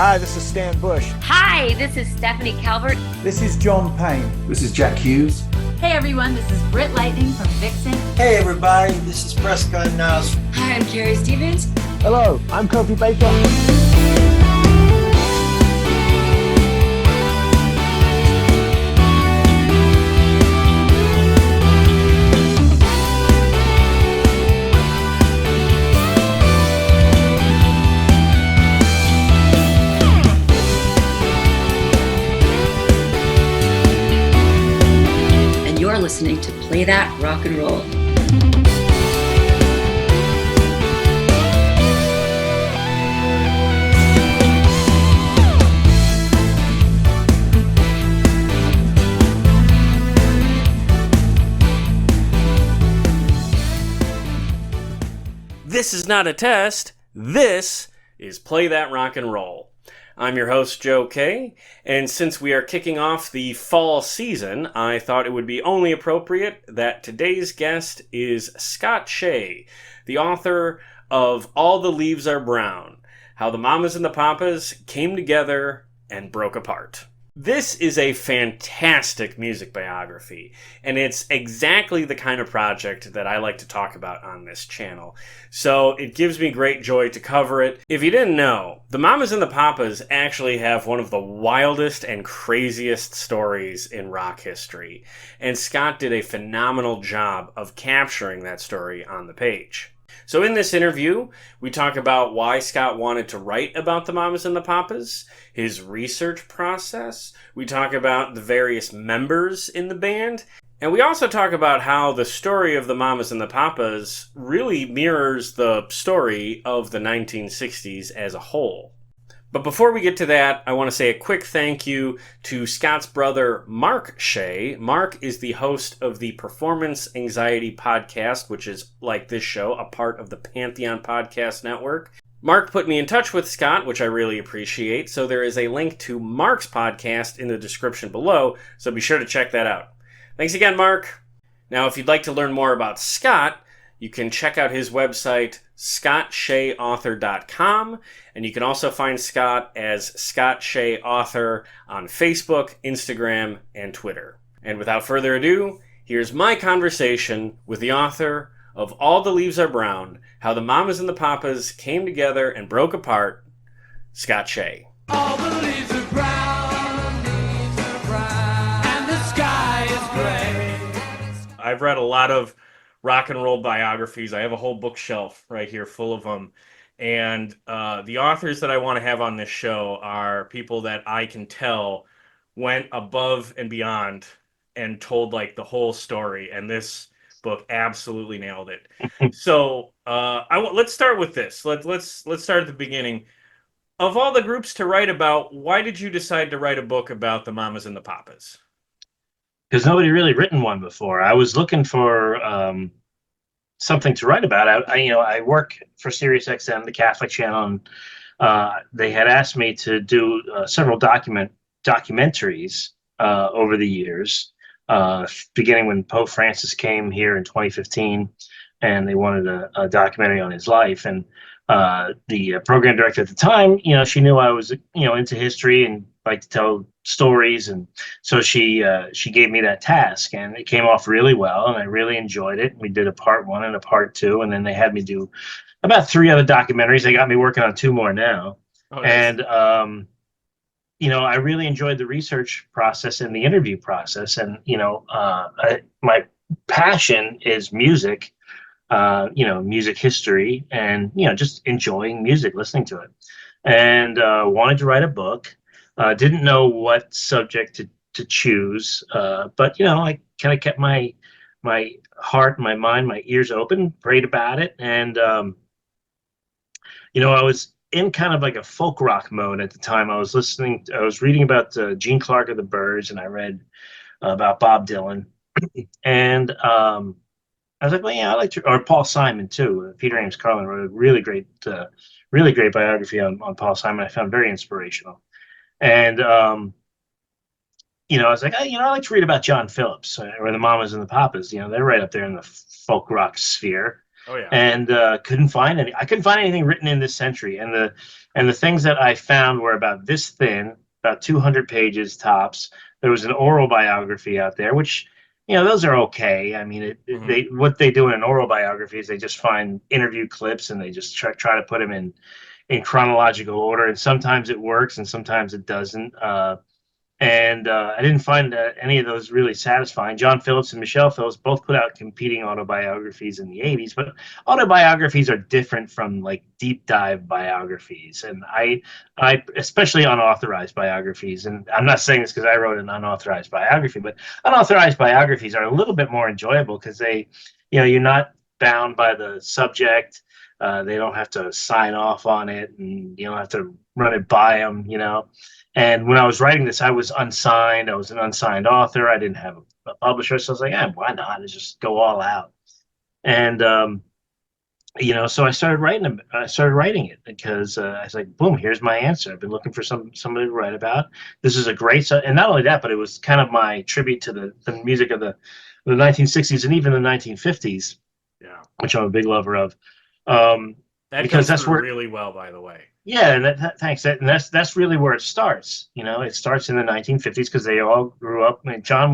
Hi, this is Stan Bush. Hi, this is Stephanie Calvert. This is John Payne. This is Jack Hughes. Hey everyone, this is Britt Lightning from Vixen. Hey everybody, this is Prescott Niles. Hi, I'm Carrie Stevens. Hello, I'm Kofi Baker. You're listening to Play That Rock and Roll. This is not a test. This is Play That Rock and Roll. I'm your host, Joe Kay, and since we are kicking off the fall season, I thought it would be only appropriate that today's guest is Scott Shea, the author of All the Leaves Are Brown, How the Mamas and the Papas Came Together and Broke Apart. This is a fantastic music biography, and it's exactly the kind of project that I like to talk about on this channel. So it gives me great joy to cover it. If you didn't know, the Mamas and the Papas actually have one of the wildest and craziest stories in rock history, and Scott did a phenomenal job of capturing that story on the page. So in this interview, we talk about why Scott wanted to write about the Mamas and the Papas, his research process, we talk about the various members in the band, and we also talk about how the story of the Mamas and the Papas really mirrors the story of the 1960s as a whole. But before we get to that, I want to say a quick thank you to Scott's brother, Marc Shea. Marc is the host of the Performance Anxiety Podcast, which is, like this show, a part of the Pantheon Podcast Network. Marc put me in touch with Scott, which I really appreciate, so there is a link to Marc's podcast in the description below, so be sure to check that out. Thanks again, Marc. Now, if you'd like to learn more about Scott, you can check out his website, scottsheaauthor.com, and you can also find Scott as Scott Shea Author on Facebook, Instagram, and Twitter. And without further ado, here's my conversation with the author of All the Leaves Are Brown, How the Mamas and the Papas Came Together and Broke Apart, Scott Shea. All the leaves are brown, and the sky is gray. I've read a lot of rock and roll biographies. I have a whole bookshelf right here full of them. And the authors that I want to have on this show are people that I can tell went above and beyond and told like the whole story. And this book absolutely nailed it. So let's start with this. Let's start at the beginning. Of all the groups to write about, why did you decide to write a book about the Mamas and the Papas? Because nobody really written one before. I was looking for something to write about. I work for SiriusXM, the Catholic channel, and they had asked me to do several documentaries over the years, beginning when Pope Francis came here in 2015, and they wanted a documentary on his life. And the program director at the time, she knew I was, into history and like to tell stories, and so she gave me that task, and it came off really well, and I really enjoyed it. We did a part 1 and a part 2, and then they had me do about 3 other documentaries. They got me working on 2 more now. Oh, nice. And I really enjoyed the research process and the interview process, and my passion is music, music history, and just enjoying music, listening to it, and wanted to write a book. Didn't know what subject to choose, but I kind of kept my heart, my mind, my ears open, prayed about it, and I was in kind of like a folk rock mode at the time. I was reading about Gene Clark of the Byrds, and I read about Bob Dylan, and I was like, well, yeah, I like to, or Paul Simon too. Peter Ames Carlin wrote a really great biography on Paul Simon. I found very inspirational. And, I was like, I like to read about John Phillips or the Mamas and the Papas. They're right up there in the folk rock sphere. Oh yeah. and couldn't find any. I couldn't find anything written in this century, and the things that I found were about this thin, about 200 pages tops. There was an oral biography out there, which those are okay. I mean, they what they do in an oral biography is they just find interview clips and they just try to put them in chronological order, and sometimes it works and sometimes it doesn't. And I didn't find any of those really satisfying. John Phillips and Michelle Phillips both put out competing autobiographies in the 80s, but autobiographies are different from like deep dive biographies. And I especially unauthorized biographies, and I'm not saying this because I wrote an unauthorized biography, but unauthorized biographies are a little bit more enjoyable because you're not bound by the subject. They don't have to sign off on it, and you don't have to run it by them. And when I was writing this, I was unsigned. I was an unsigned author. I didn't have a publisher, so I was like, why not? Let's just go all out. And so I started writing. I started writing it because I was like, boom, here's my answer. I've been looking for somebody to write about. This is a great, and not only that, but it was kind of my tribute to the music of the 1960s and even the 1950s. Yeah, which I'm a big lover of. that Because comes that's through where really well, by the way. Yeah, and thanks. And that's really where it starts. It starts in the 1950s because they all grew up. I mean, John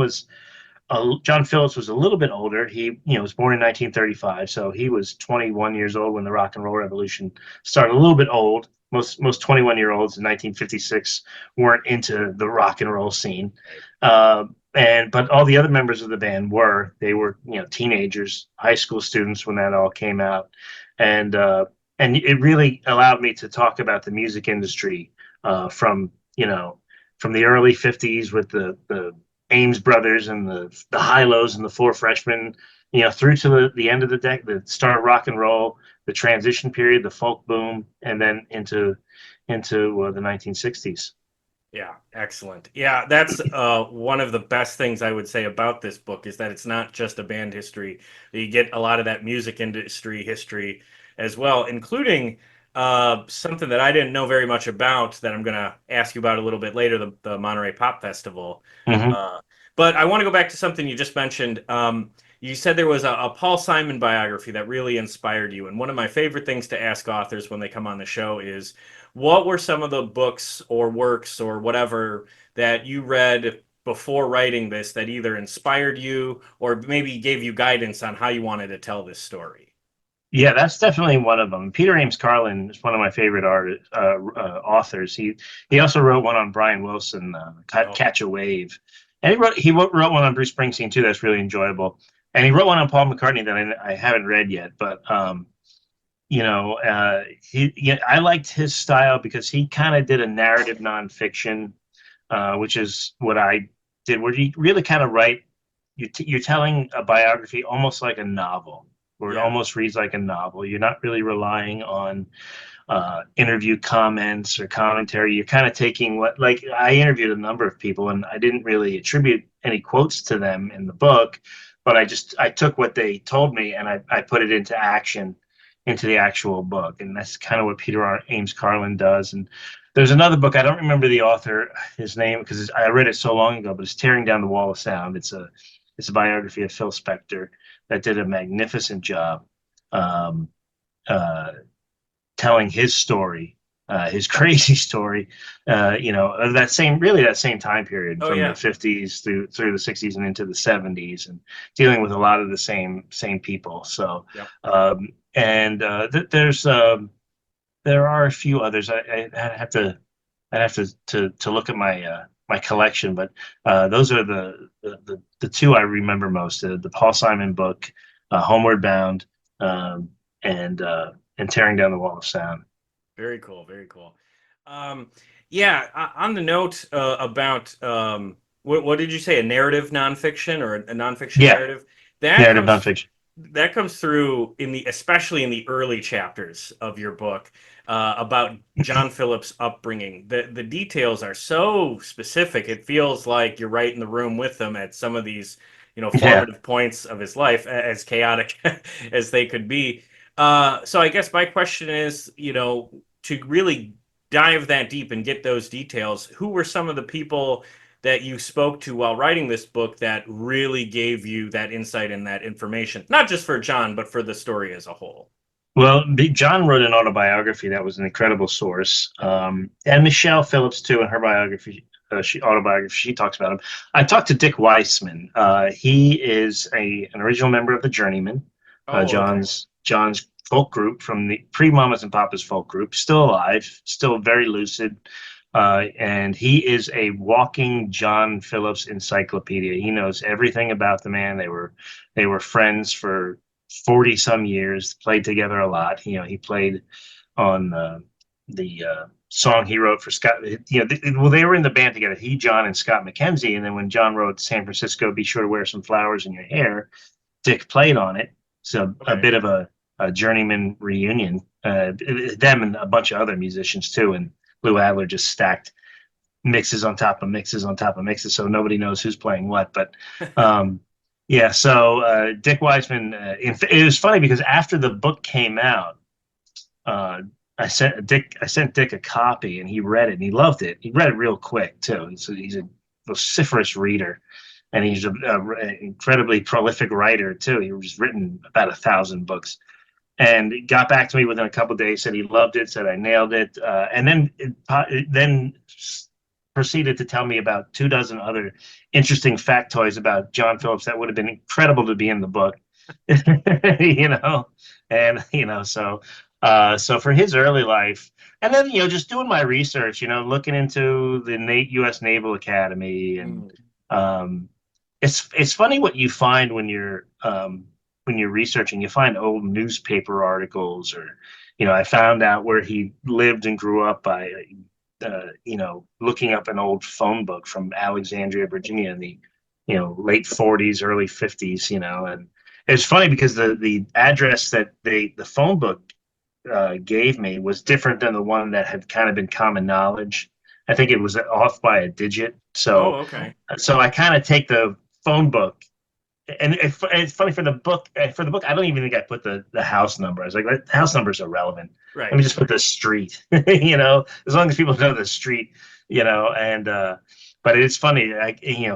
Phillips was a little bit older. He was born in 1935, so he was 21 years old when the rock and roll revolution started. A little bit old. Most 21-year-olds in 1956 weren't into the rock and roll scene, but all the other members of the band were. They were teenagers, high school students when that all came out, and it really allowed me to talk about the music industry from the early 50s with the Ames brothers and the Hi-Los and the Four Freshmen, through to the end of the start of rock and roll, the transition period, the folk boom, and then into the 1960s. Yeah, excellent. Yeah, that's one of the best things I would say about this book is that it's not just a band history. You get a lot of that music industry history as well, including something that I didn't know very much about that I'm going to ask you about a little bit later, the Monterey Pop Festival. Mm-hmm. But I want to go back to something you just mentioned. You said there was a Paul Simon biography that really inspired you. And one of my favorite things to ask authors when they come on the show is, what were some of the books or works or whatever that you read before writing this that either inspired you or maybe gave you guidance on how you wanted to tell this story? Yeah, that's definitely one of them. Peter Ames Carlin is one of my favorite authors. He also wrote one on Brian Wilson, Catch a Wave, and he wrote one on Bruce Springsteen too. That's really enjoyable. And he wrote one on Paul McCartney that I haven't read yet. But I liked his style because he kind of did a narrative nonfiction, which is what I did, where you really kind of write. You're telling a biography almost like a novel, where it almost reads like a novel. You're not really relying on interview comments or commentary. You're kind of taking like I interviewed a number of people, and I didn't really attribute any quotes to them in the book, but I took what they told me and I put it into action, into the actual book, and that's kind of what Peter Ames Carlin does. And there's another book, I don't remember the author, his name, because I read it so long ago, but it's Tearing Down the Wall of Sound. It's a biography of Phil Spector that did a magnificent job telling his story, his crazy story, of that same time period from the 50s through the 60s and into the 70s, and dealing with a lot of the same people. So, there are a few others. I'd have to look at my collection, but those are the two I remember most: the Paul Simon book, Homeward Bound, and Tearing Down the Wall of Sound. Very cool, very cool. On the note about what did you say? A narrative nonfiction or a nonfiction narrative? Narrative nonfiction. That comes through especially in the early chapters of your book about John Phillips' upbringing. The details are so specific. It feels like you're right in the room with them at some of these, formative points of his life, as chaotic as they could be. So I guess my question is, to really dive that deep and get those details, who were some of the people that you spoke to while writing this book that really gave you that insight and that information, not just for John, but for the story as a whole? Well, John wrote an autobiography that was an incredible source, and Michelle Phillips too in her biography, autobiography. She talks about him. I talked to Dick Weissman. He is an original member of the Journeymen, Oh, okay. John's folk group from the pre-Mamas and Papas folk group. Still alive, still very lucid, and he is a walking John Phillips encyclopedia. He knows everything about the man. They were friends for 40 some years, played together a lot. He played on the song he wrote for Scott. Well, they were in the band together, he, John, and Scott McKenzie. And then when John wrote San Francisco, Be Sure to Wear Some Flowers in Your Hair, Dick played on it. So a bit of a Journeyman reunion. Them and a bunch of other musicians too. And Lou Adler just stacked mixes on top of mixes on top of mixes, so nobody knows who's playing what. But yeah, so Dick Weissman. It was funny because after the book came out, I sent Dick a copy, and he read it, and he loved it. He read it real quick too. He's a vociferous reader, and he's an incredibly prolific writer too. He's written about 1,000 books, and he got back to me within a couple of days. Said he loved it. Said I nailed it, and then proceeded to tell me about 24 other interesting factoids about John Phillips that would have been incredible to be in the book. So for his early life, and then just doing my research, looking into the U.S. Naval Academy, and it's funny what you find when you're researching. You find old newspaper articles, or I found out where he lived and grew up by looking up an old phone book from Alexandria, Virginia in the late 40s, early 50s. And it's funny because the address that the phone book gave me was different than the one that had kind of been common knowledge. I think it was off by a digit. So so I kind of take the phone book, and it's funny for the book. I don't even think I put the house number. I was like, the house number is irrelevant. Right. Let me just put the street. As long as people know the street. But it's funny.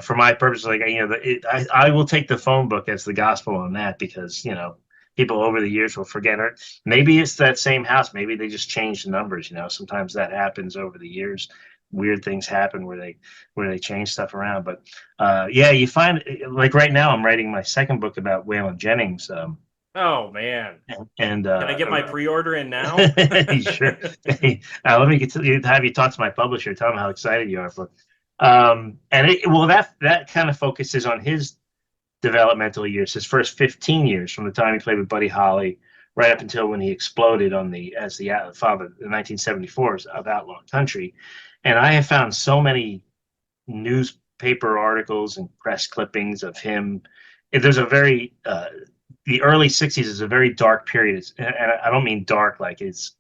For my purpose, I will take the phone book as the gospel on that, because people over the years will forget it. Maybe it's that same house. Maybe they just changed the numbers. Sometimes that happens over the years. Weird things happen where they change stuff around. But yeah, you find, like right now I'm writing my second book about Waylon Jennings. Oh man! And can I get my pre-order in now? Sure. Let me have you talk to my publisher. Tell them how excited you are for. That kind of focuses on his developmental years, his first 15 years, from the time he played with Buddy Holly right up until when he exploded as the father of the 1974s of Outlaw Country. And I have found so many newspaper articles and press clippings of him. There's a very the early 60s is a very dark period. And I don't mean dark like it's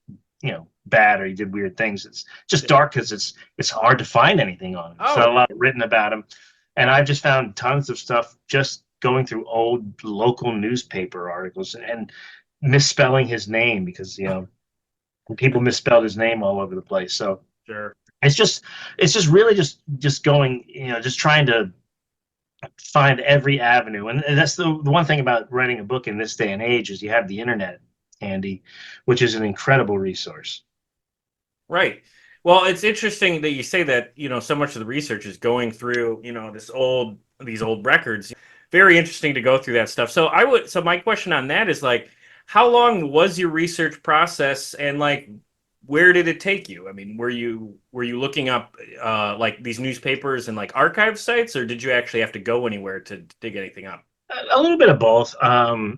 bad or he did weird things. It's just dark because it's hard to find anything on him. So a lot written about him, and I've just found tons of stuff just going through old local newspaper articles and misspelling his name, because people misspelled his name all over the place. So sure. It's just really just going, just trying to find every avenue. And that's the one thing about writing a book in this day and age, is you have the internet handy, which is an incredible resource. Right. Well, it's interesting that you say that, so much of the research is going through, these old records. Very interesting to go through that stuff. So my question on that is, like, how long was your research process, and like, where did it take you? I mean, were you looking up like these newspapers and like archive sites, or did you actually have to go anywhere to dig anything up? A little bit of both.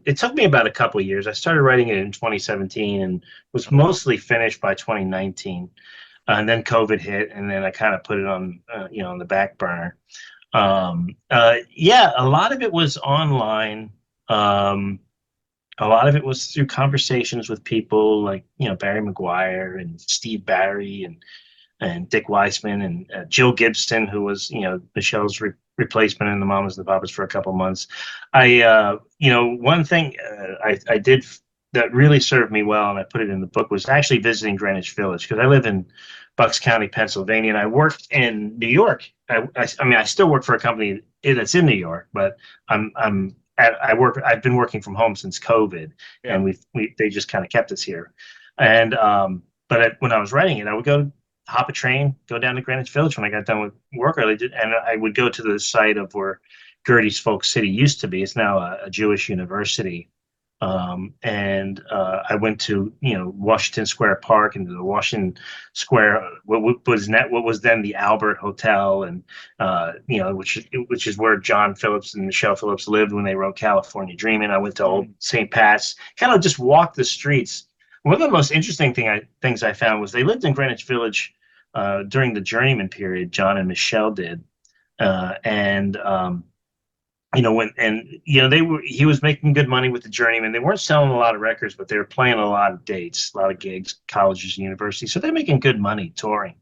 It took me about a couple of years. I started writing it in 2017 and was mostly finished by 2019. And then COVID hit, and then I kind of put it on, on the back burner. Yeah, a lot of it was online. A lot of it was through conversations with people like, Barry McGuire and Steve Barry and Dick Weissman and Jill Gibson, who was, Michelle's replacement in the Mamas and the Papas for a couple months. One thing I did that really served me well, and I put it in the book, was actually visiting Greenwich Village, because I live in Bucks County, Pennsylvania, and I worked in New York. I mean, I still work for a company that's in New York, but I've been working from home since COVID, Yeah. and they just kind of kept us here. And when I was writing it, I would go hop a train, go down to Greenwich Village when I got done with work early, and I would go to the site of where Gertie's Folk City used to be. It's now a Jewish university. I went to Washington Square Park and the Washington Square, what was then the Albert Hotel, and which is where John Phillips and Michelle Phillips lived when they wrote California Dreaming. I went to Old St. Pat's, kind of just walked the streets. One of the most interesting things I found was they lived in Greenwich Village during the Journeyman period. John and Michelle did, he was making good money with the Journeyman. They weren't selling a lot of records, but they were playing a lot of dates, a lot of gigs, colleges and universities. So they're making good money touring.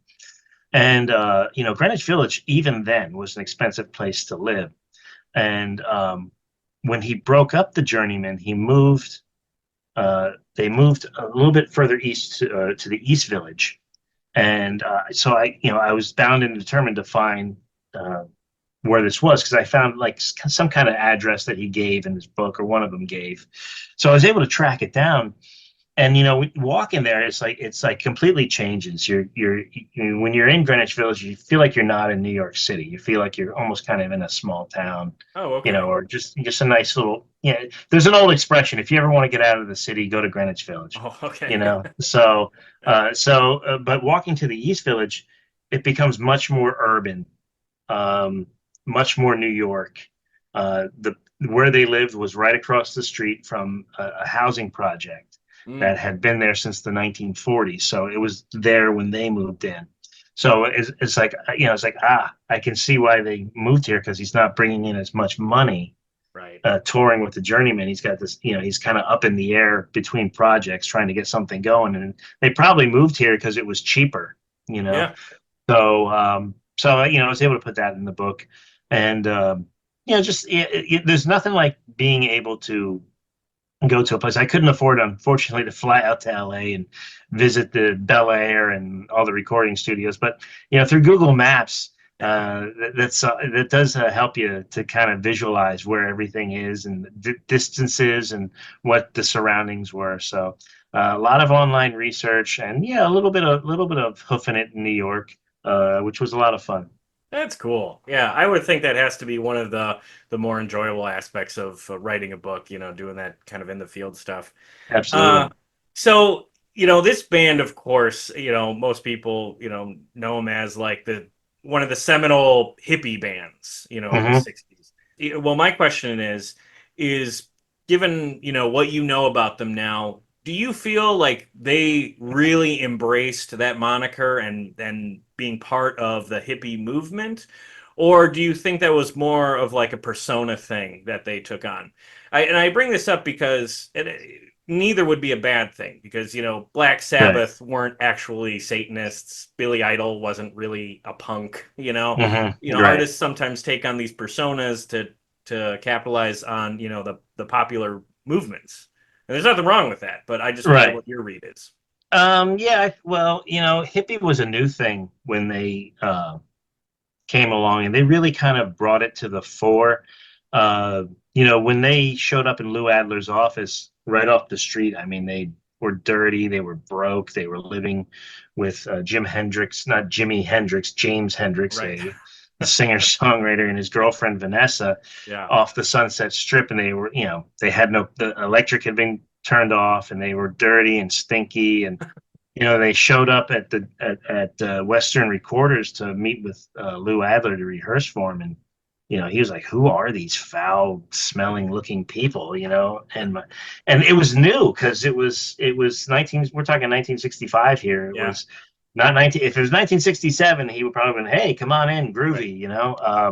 And Greenwich Village, even then, was an expensive place to live. And when he broke up the Journeyman, they moved a little bit further east to the East Village. And so I was bound and determined to find where this was, because I found like some kind of address that he gave in his book, or one of them gave. So I was able to track it down. And walking there, it's like completely changes. When you're in Greenwich Village, you feel like you're not in New York City. You feel like you're almost kind of in a small town. Oh, okay. Or just a nice little. There's an old expression: if you ever want to get out of the city, go to Greenwich Village. Oh, okay. But walking to the East Village, it becomes much more urban, much more New York. Where they lived was right across the street from a housing project that had been there since the 1940s. So it was there when they moved in. So it's like, I can see why they moved here, because he's not bringing in as much money. Right. Touring with the Journeyman, he's got this, he's kind of up in the air between projects trying to get something going. And they probably moved here because it was cheaper, Yeah. So, I was able to put that in the book. And, there's nothing like being able to go to a place. I couldn't afford, unfortunately, to fly out to LA and visit the Bel Air and all the recording studios. But, through Google Maps, that does help you to kind of visualize where everything is, and the distances, and what the surroundings were. So a lot of online research, and a little bit of hoofing it in New York, which was a lot of fun. That's cool. Yeah, I would think that has to be one of the more enjoyable aspects of writing a book, doing that kind of in the field stuff. Absolutely. So, this band, of course, most people, know them as like one of the seminal hippie bands, of the 60s. Well, my question is given, what you know about them now, do you feel like they really embraced that moniker and being part of the hippie movement? Or do you think that was more of like a persona thing that they took on? I bring this up because neither would be a bad thing, because, Black Sabbath weren't actually Satanists. Billy Idol wasn't really a punk, Artists sometimes take on these personas to capitalize on, the popular movements. And there's nothing wrong with that, but I just wonder what your read is. Hippie was a new thing when they came along, and they really kind of brought it to the fore. When they showed up in Lou Adler's office right off the street, I mean, they were dirty, they were broke, they were living with James Hendrix, a singer-songwriter, and his girlfriend Vanessa off the Sunset Strip. And they were, the electric had been turned off, and they were dirty and stinky. And they showed up at Western Recorders to meet with Lou Adler to rehearse for him. And he was like, "Who are these foul-smelling looking people?" And it was new, because it was we're talking 1965 here. It was not 19. If it was 1967, he would probably have been, "Hey, come on in, groovy,"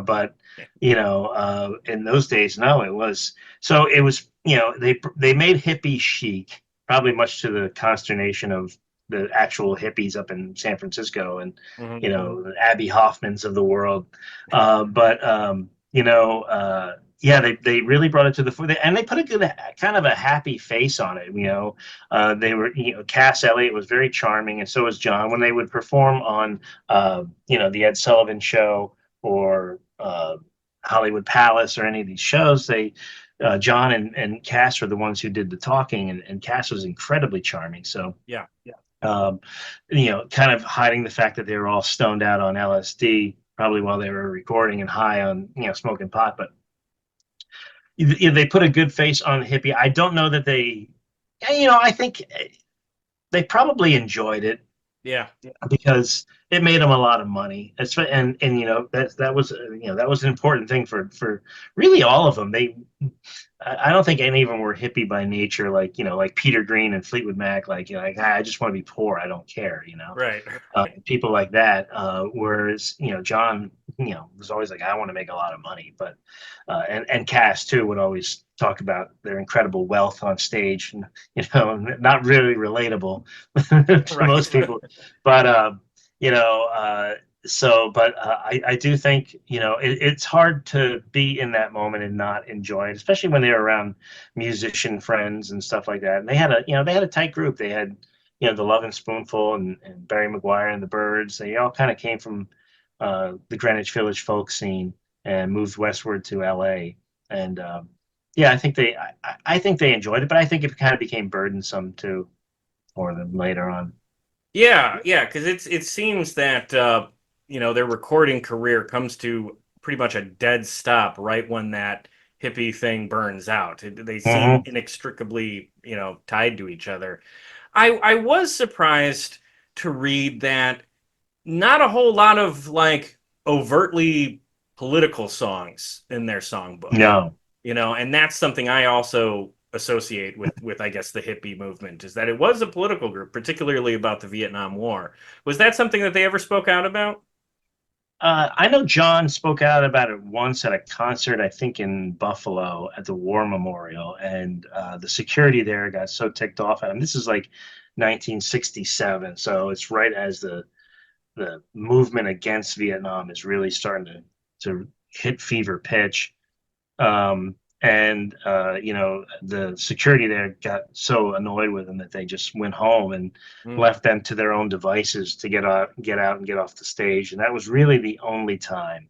But in those days, no, it was. So it was, they made hippie chic, probably much to the consternation of the actual hippies up in San Francisco, and the Abby Hoffmans of the world. yeah, they really brought it to the fore, and they put a good kind of a happy face on it. They were, Cass Elliot was very charming, and so was John. When they would perform on, the Ed Sullivan Show or Hollywood Palace or any of these shows, John and Cass were the ones who did the talking, and Cass was incredibly charming. So Yeah. um, kind of hiding the fact that they were all stoned out on LSD, probably while they were recording and high on, smoking pot, but they put a good face on hippie. I don't know that I think they probably enjoyed it Yeah. because it made them a lot of money. And that was that was an important thing for really all of them. I don't think any of them were hippie by nature, like Peter Green and Fleetwood Mac, I just want to be poor, I don't care, Right. people like that. Whereas John, was always like, I want to make a lot of money, but and Cass too would always talk about their incredible wealth on stage, and not really relatable to Right. most people, but I do think it's hard to be in that moment and not enjoy it, especially when they're around musician friends and stuff like that. And they had a tight group. They had the Lovin' Spoonful and Barry McGuire and the Byrds. They all kind of came from the Greenwich Village folk scene and moved westward to L.A. And I think I think they enjoyed it, but I think it kind of became burdensome too for them later on. Yeah, because it seems that their recording career comes to pretty much a dead stop right when that hippie thing burns out. They seem inextricably tied to each other. I was surprised to read that not a whole lot of like overtly political songs in their songbook. No. And that's something I also associate with I guess the hippie movement, is that it was a political group, particularly about the Vietnam War. Was that something that they ever spoke out about? I know John spoke out about it once at a concert, I think in Buffalo at the War Memorial, and the security there got so ticked off at him. This is like 1967, so it's right as the movement against Vietnam is really starting to hit fever pitch. And the security there got so annoyed with them that they just went home and left them to their own devices to get out and get off the stage. And that was really the only time.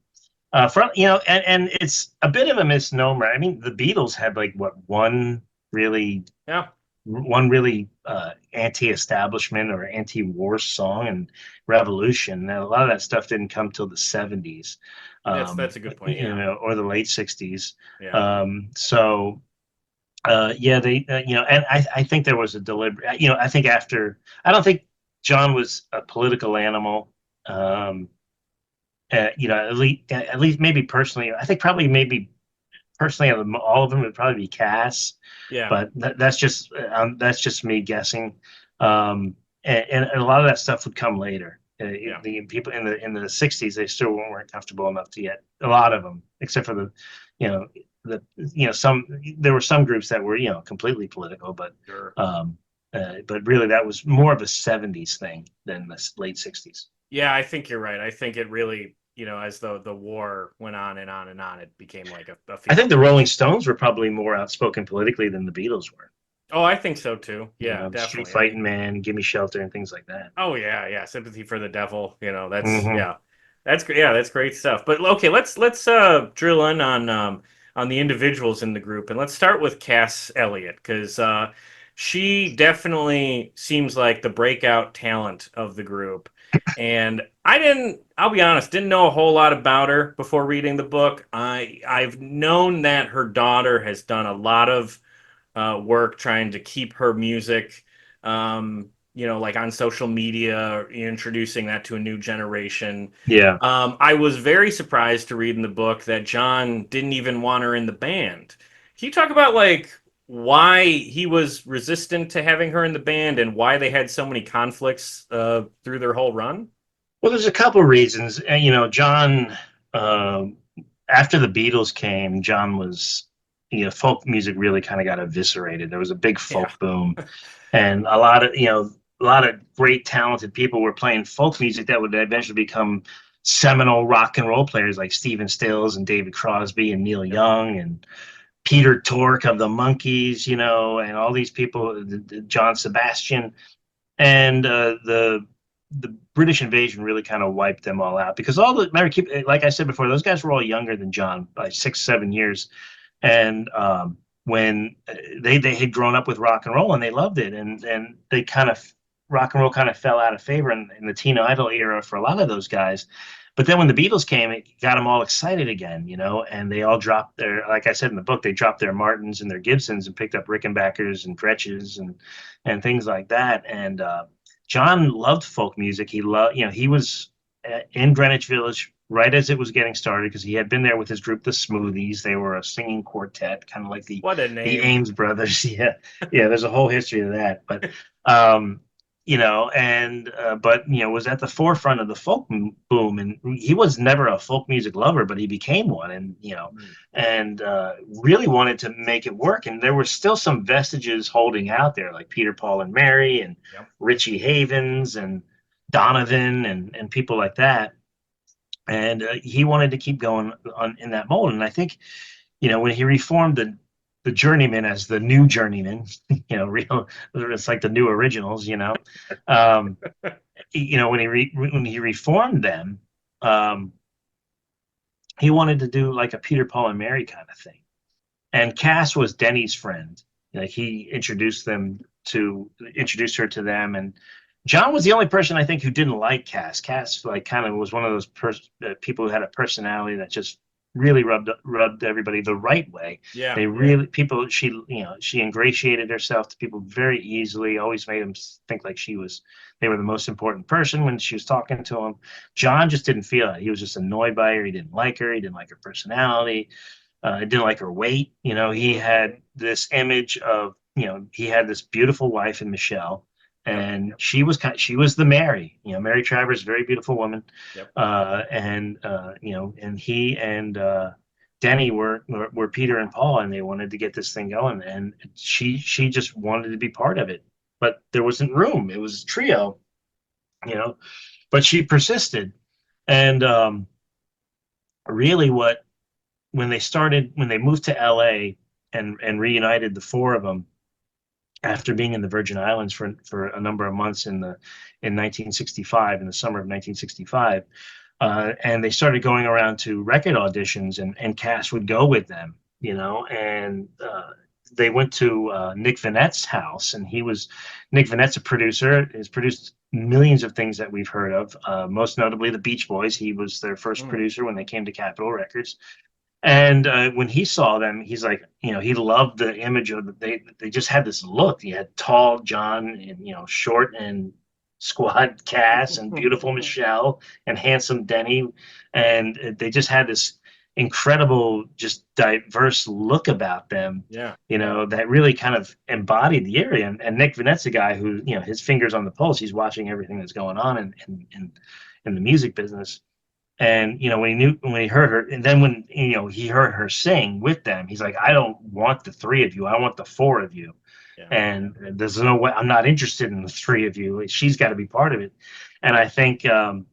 And it's a bit of a misnomer. I mean, the Beatles had one really anti-establishment or anti-war song, and Revolution. Now, a lot of that stuff didn't come till the 70s. That's a good point. Yeah. Or the late 60s. Yeah. They, and I think there was a deliberate, I think I don't think John was a political animal. At least maybe personally, I think probably maybe personally, out of all of them, it would probably be Cass. Yeah. But that's just me guessing. And a lot of that stuff would come later. The people in the 60s, they still weren't comfortable enough to get a lot of them, except for there were some groups that were completely political, but Sure. But really that was more of a 70s thing than the late 60s. Yeah, I think you're right. I think it really, as the war went on and on and on, it became like a I think the Rolling Stones were probably more outspoken politically than the Beatles were. Oh, I think so too. Yeah, definitely. Street Fighting Man, Gimme Shelter, and things like that. Oh yeah. Sympathy for the Devil. That's Mhm. that's great. Yeah, that's great stuff. But okay, let's drill in on the individuals in the group, and let's start with Cass Elliot, because she definitely seems like the breakout talent of the group. And I'll be honest, didn't know a whole lot about her before reading the book. I've known that her daughter has done a lot of work trying to keep her music, like on social media, introducing that to a new generation. Yeah. I was very surprised to read in the book that John didn't even want her in the band. Can you talk about why he was resistant to having her in the band and why they had so many conflicts through their whole run? Well, there's a couple reasons. John, after the Beatles came, John was, folk music really kind of got eviscerated. There was a big folk boom, and a lot of great talented people were playing folk music that would eventually become seminal rock and roll players like Stephen Stills and David Crosby and Neil Young and Peter Tork of the Monkees, and all these people, John Sebastian, and the British invasion really kind of wiped them all out because like I said before, those guys were all younger than John by 6-7 years, and when they had grown up with rock and roll and they loved it, and they kind of rock and roll kind of fell out of favor in the teen idol era for a lot of those guys. But then when the Beatles came, it got them all excited again, and they all dropped like I said in the book, they dropped their Martins and their Gibsons and picked up Rickenbackers and Gretches and things like that. And John loved folk music. He was in Greenwich Village right as it was getting started because he had been there with his group, the Smoothies. They were a singing quartet, kind of like the Ames brothers. Yeah, there's a whole history of that. But was at the forefront of the folk boom, and he was never a folk music lover, but he became one, and really wanted to make it work. And there were still some vestiges holding out there, like Peter, Paul, and Mary, and Richie Havens, and Donovan, and people like that. And he wanted to keep going on in that mold. And I think, when he reformed the Journeymen as the new Journeymen, it's like the new originals, when he reformed them, he wanted to do like a Peter, Paul, and Mary kind of thing. And Cass was Denny's friend. Like he introduced her to them, and John was the only person I think who didn't like Cass. Cass like kind of was one of those people who had a personality that just really rubbed everybody the right way. Yeah. She ingratiated herself to people very easily, always made them think like they were the most important person when she was talking to him. John just didn't feel it. He was just annoyed by her. He didn't like her. He didn't like her personality. Didn't like her weight. He had this image of, he had this beautiful wife in Michelle, and she was the Mary. Mary Travers, very beautiful woman. Yep. And he and Denny were Peter and Paul, and they wanted to get this thing going, and she just wanted to be part of it, but there wasn't room. It was a trio, but she persisted, and really when they moved to LA and reunited the four of them after being in the Virgin Islands for a number of months in 1965, in the summer of 1965, and they started going around to record auditions, and Cass would go with them, and they went to Nick Vanette's house, and Nick Vanette's a producer, has produced millions of things that we've heard of, most notably the Beach Boys. He was their first producer when they came to Capitol Records. And when he saw them, he's like, he loved the image of they just had this look. He had tall John and, short and squat Cass and beautiful Michelle and handsome Denny. And they just had this incredible, just diverse look about them. Yeah. That really kind of embodied the area. And Nick Vanette's a guy who, his fingers on the pulse. He's watching everything that's going on in the music business. And when he heard her, and then when he heard her sing with them, he's like, I don't want the three of you, I want the four of you. Yeah. And there's no way, I'm not interested in the three of you. She's got to be part of it. And I think when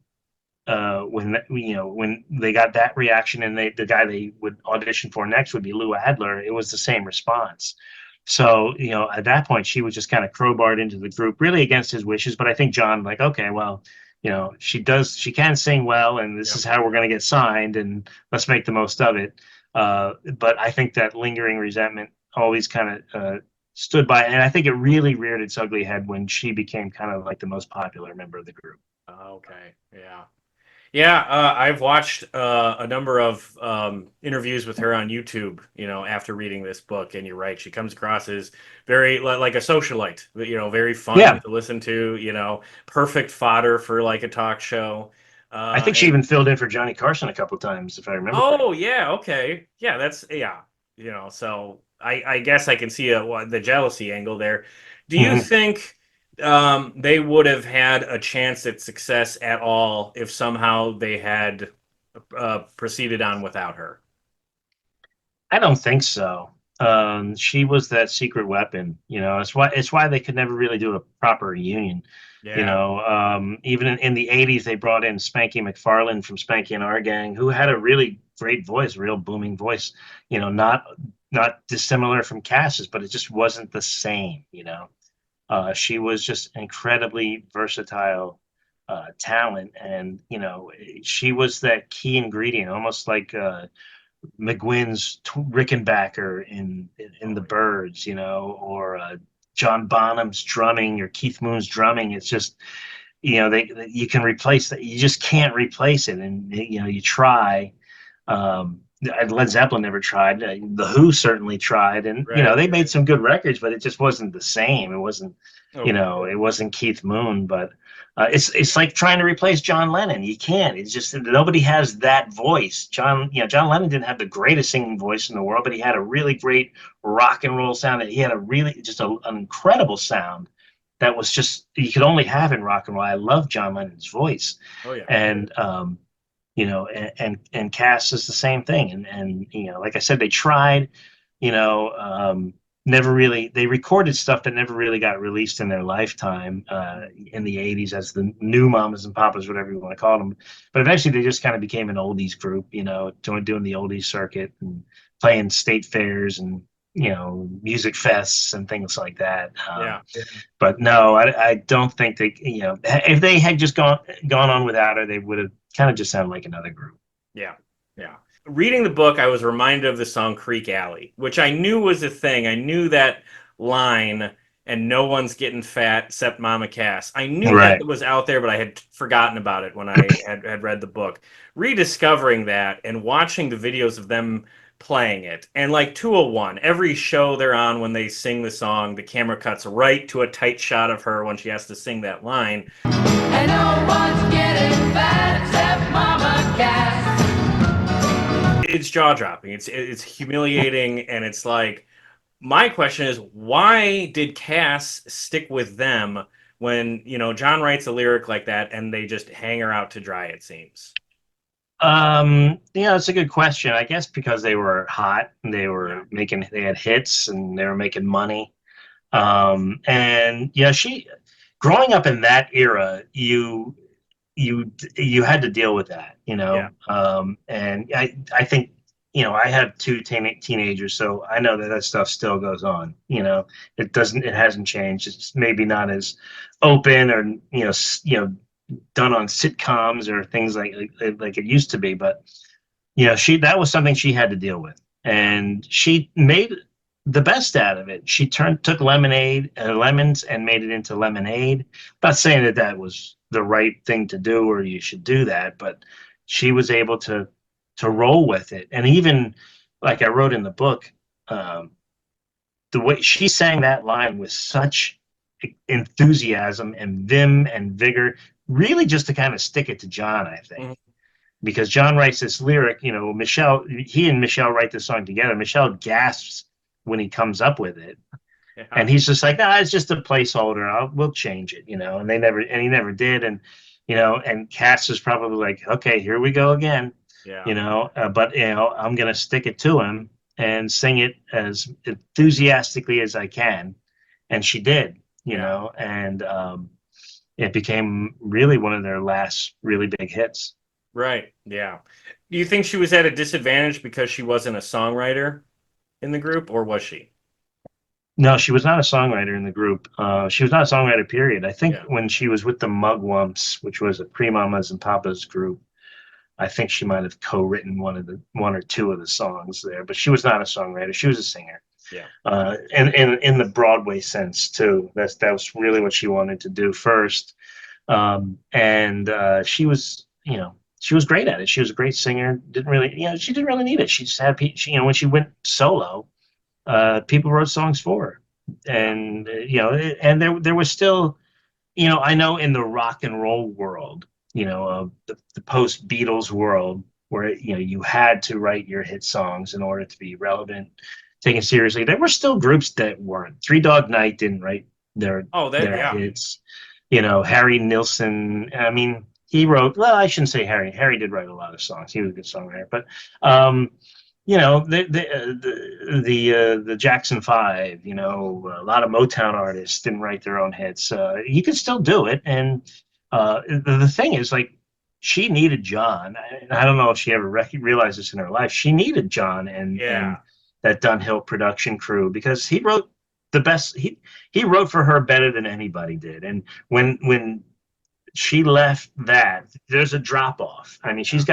they got that reaction, and the guy they would audition for next would be Lou Adler, it was the same response. So at that point, she was just kind of crowbarred into the group, really against his wishes. But I think John, like, okay, well, she can sing well, and this is how we're going to get signed, and let's make the most of it. But I think that lingering resentment always kind of stood by, and I think it really reared its ugly head when she became kind of like the most popular member of the group. Okay, yeah. Yeah, I've watched a number of interviews with her on YouTube, after reading this book, and you're right, she comes across as very like a socialite, very fun to listen to, perfect fodder for like a talk show. I think she even filled in for Johnny Carson a couple times, if I remember. Oh, yeah, okay. Yeah, so I guess I can see the jealousy angle there. Do you think they would have had a chance at success at all if somehow they had proceeded on without her? I don't think so. She was that secret weapon. It's why they could never really do a proper reunion. Yeah. Even in the '80s, they brought in Spanky McFarlane from Spanky and Our Gang, who had a really great voice, real booming voice. Not dissimilar from Cass's, but it just wasn't the same. She was just incredibly versatile talent, and she was that key ingredient, almost like McGuinn's Rickenbacker in the Byrds, or John Bonham's drumming or Keith Moon's drumming. It's just, you can replace that. You just can't replace it, and you try. Led Zeppelin never tried. The Who certainly tried, and Right. they made some good records, but it just wasn't the same. It wasn't, Oh. it wasn't Keith Moon. But it's like trying to replace John Lennon. You can't. It's just nobody has that voice. John Lennon didn't have the greatest singing voice in the world, but he had a really great rock and roll sound. He had a really just an incredible sound that was just you could only have in rock and roll. I love John Lennon's voice, Oh yeah. and and Cass is the same thing. And like I said, they tried, never really. They recorded stuff that never really got released in their lifetime in the '80s as the new Mamas and Papas, whatever you want to call them. But eventually, they just kind of became an oldies group, doing the oldies circuit and playing state fairs and music fests and things like that. Yeah. But no, I don't think they, if they had just gone on without her, they would have kind of just sounded like another group. Yeah. Yeah. Reading the book, I was reminded of the song Creek Alley, which I knew was a thing. I knew that line, and no one's getting fat except Mama Cass. I knew Right. that it was out there, but I had forgotten about it when I had read the book. Rediscovering that and watching the videos of them playing it, and like 201, every show they're on, when they sing the song, the camera cuts right to a tight shot of her when she has to sing that line. And no one's getting fat except Mama Cass. It's jaw-dropping. It's humiliating, and it's like, my question is, why did Cass stick with them when John writes a lyric like that and they just hang her out to dry, it seems? It's a good question. I guess because they were hot and they had hits and they were making money. And she, growing up in that era, you had to deal with that, Yeah. And I think, I have two teenagers, so I know that stuff still goes on. It hasn't changed. It's maybe not as open or, done on sitcoms or things like it used to be, but that was something she had to deal with, and she made the best out of it. She took lemons and made it into lemonade. Not saying that was the right thing to do or you should do that, but she was able to roll with it. And even like I wrote in the book, the way she sang that line with such enthusiasm and vim and vigor, really just to kind of stick it to John, I think. Mm-hmm. Because John writes this lyric, he and Michelle write this song together. Michelle gasps when he comes up with it. Yeah. And he's just like, it's just a placeholder. We'll change it, and he never did. And, and Cass is probably like, okay, here we go again. Yeah. But I'm going to stick it to him and sing it as enthusiastically as I can. And she did, and it became really one of their last really big hits. Right. Yeah. Do you think she was at a disadvantage because she wasn't a songwriter in the group, or was she? No, she was not a songwriter in the group. She was not a songwriter, period. I think Yeah. when she was with the Mugwumps, which was a pre-Mamas and Papas group, I think she might have co-written one or two of the songs there, but she was not a songwriter. She was a singer. Yeah. And in the Broadway sense too. That was really what she wanted to do first. And she was, she was great at it. She was a great singer. She didn't really need it. She just had, when she went solo, people wrote songs for her. And, and there was still, I know in the rock and roll world, the post Beatles world, where you had to write your hit songs in order to be relevant, taken seriously. There were still groups that weren't. Three Dog Night didn't write their hits. Harry Nilsson. I mean, he wrote. Well, I shouldn't say Harry. Harry did write a lot of songs. He was a good songwriter, but the Jackson Five, a lot of Motown artists didn't write their own hits. You can still do it, and the thing is, like, she needed John. And I don't know if she ever realized this in her life. She needed John and Yeah. that Dunhill production crew because he wrote the best. He wrote for her better than anybody did. And when she left that, there's a drop off. I mean, she's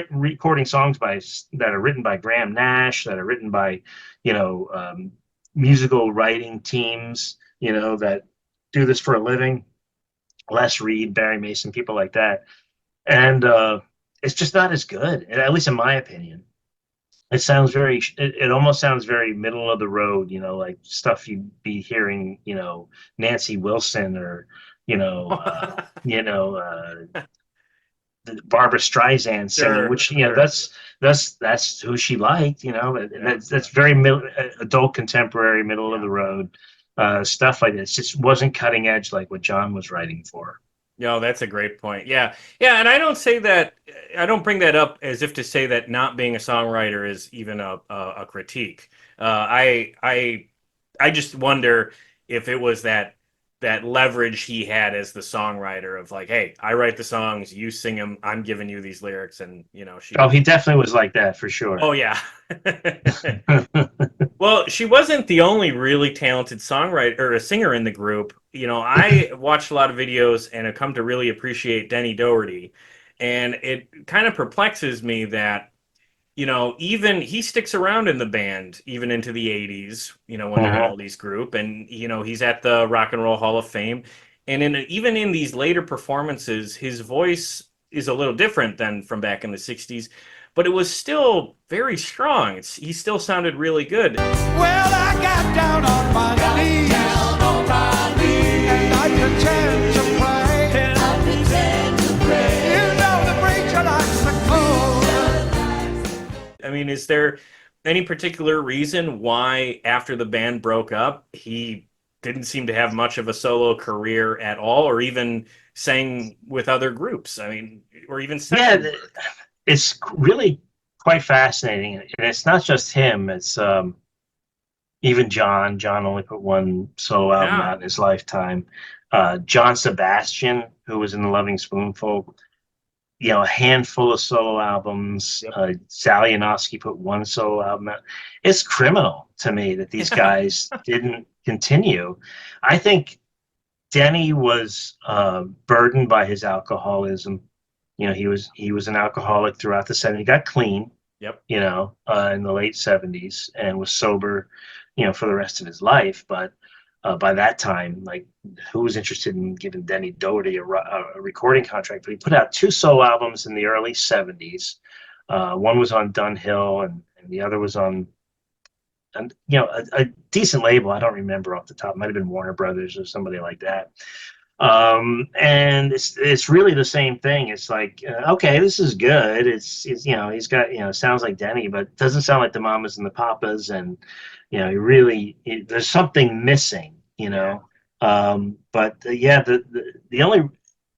recording songs that are written by Graham Nash, that are written by, you know, um, musical writing teams, that do this for a living. Les Reed, Barry Mason, people like that, and it's just not as good, at least in my opinion. It almost sounds very middle of the road, like stuff you'd be hearing, Nancy Wilson or, you know, uh, you know, uh, Barbara Streisand singing, Sure, which, sure. that's who she liked, and that's very adult contemporary, middle of the road stuff like this. Just wasn't cutting edge like what John was writing for. No, that's a great point. Yeah. Yeah, and I don't say that I don't bring that up as if to say that not being a songwriter is even a critique. I just wonder if it was that leverage he had as the songwriter of like, hey, I write the songs, you sing them, I'm giving you these lyrics, and she Oh, was. he definitely was like that for Oh sure. yeah. Well, she wasn't the only really talented songwriter or a singer in the group. I watched a lot of videos and have come to really appreciate Denny Doherty. And it kind of perplexes me that, even he sticks around in the band even into the 80s, when they're an Mhm. oldies group. And, he's at the Rock and Roll Hall of Fame. And even in these later performances, his voice is a little different than from back in the 60s, but it was still very strong. He still sounded really good. Well, I got down on my knees, and I pretend to pray. You know the preacher likes the cold. I mean, is there any particular reason why after the band broke up, he didn't seem to have much of a solo career at all, or even sang with other groups? I mean, or even Yeah, session work? it's really quite fascinating, and it's not just him. It's even John. John only put one solo album Yeah. out in his lifetime. John Sebastian, who was in the Loving Spoonful, a handful of solo albums. Yep. Sally Anosky put one solo album out. It's criminal to me that these guys didn't continue. I think Denny was burdened by his alcoholism. He was an alcoholic throughout the 70s. He got clean, Yep. in the late 70s and was sober, for the rest of his life. But by that time, like, who was interested in giving Denny Doherty a recording contract? But he put out two solo albums in the early 70s. One was on Dunhill, and the other was on, a decent label. I don't remember off the top. It might have been Warner Brothers or somebody like that. And it's really the same thing. It's like, okay, this is good. It's he's got, sounds like Denny, but it doesn't sound like the Mamas and the Papas. And there's something missing. But yeah, the only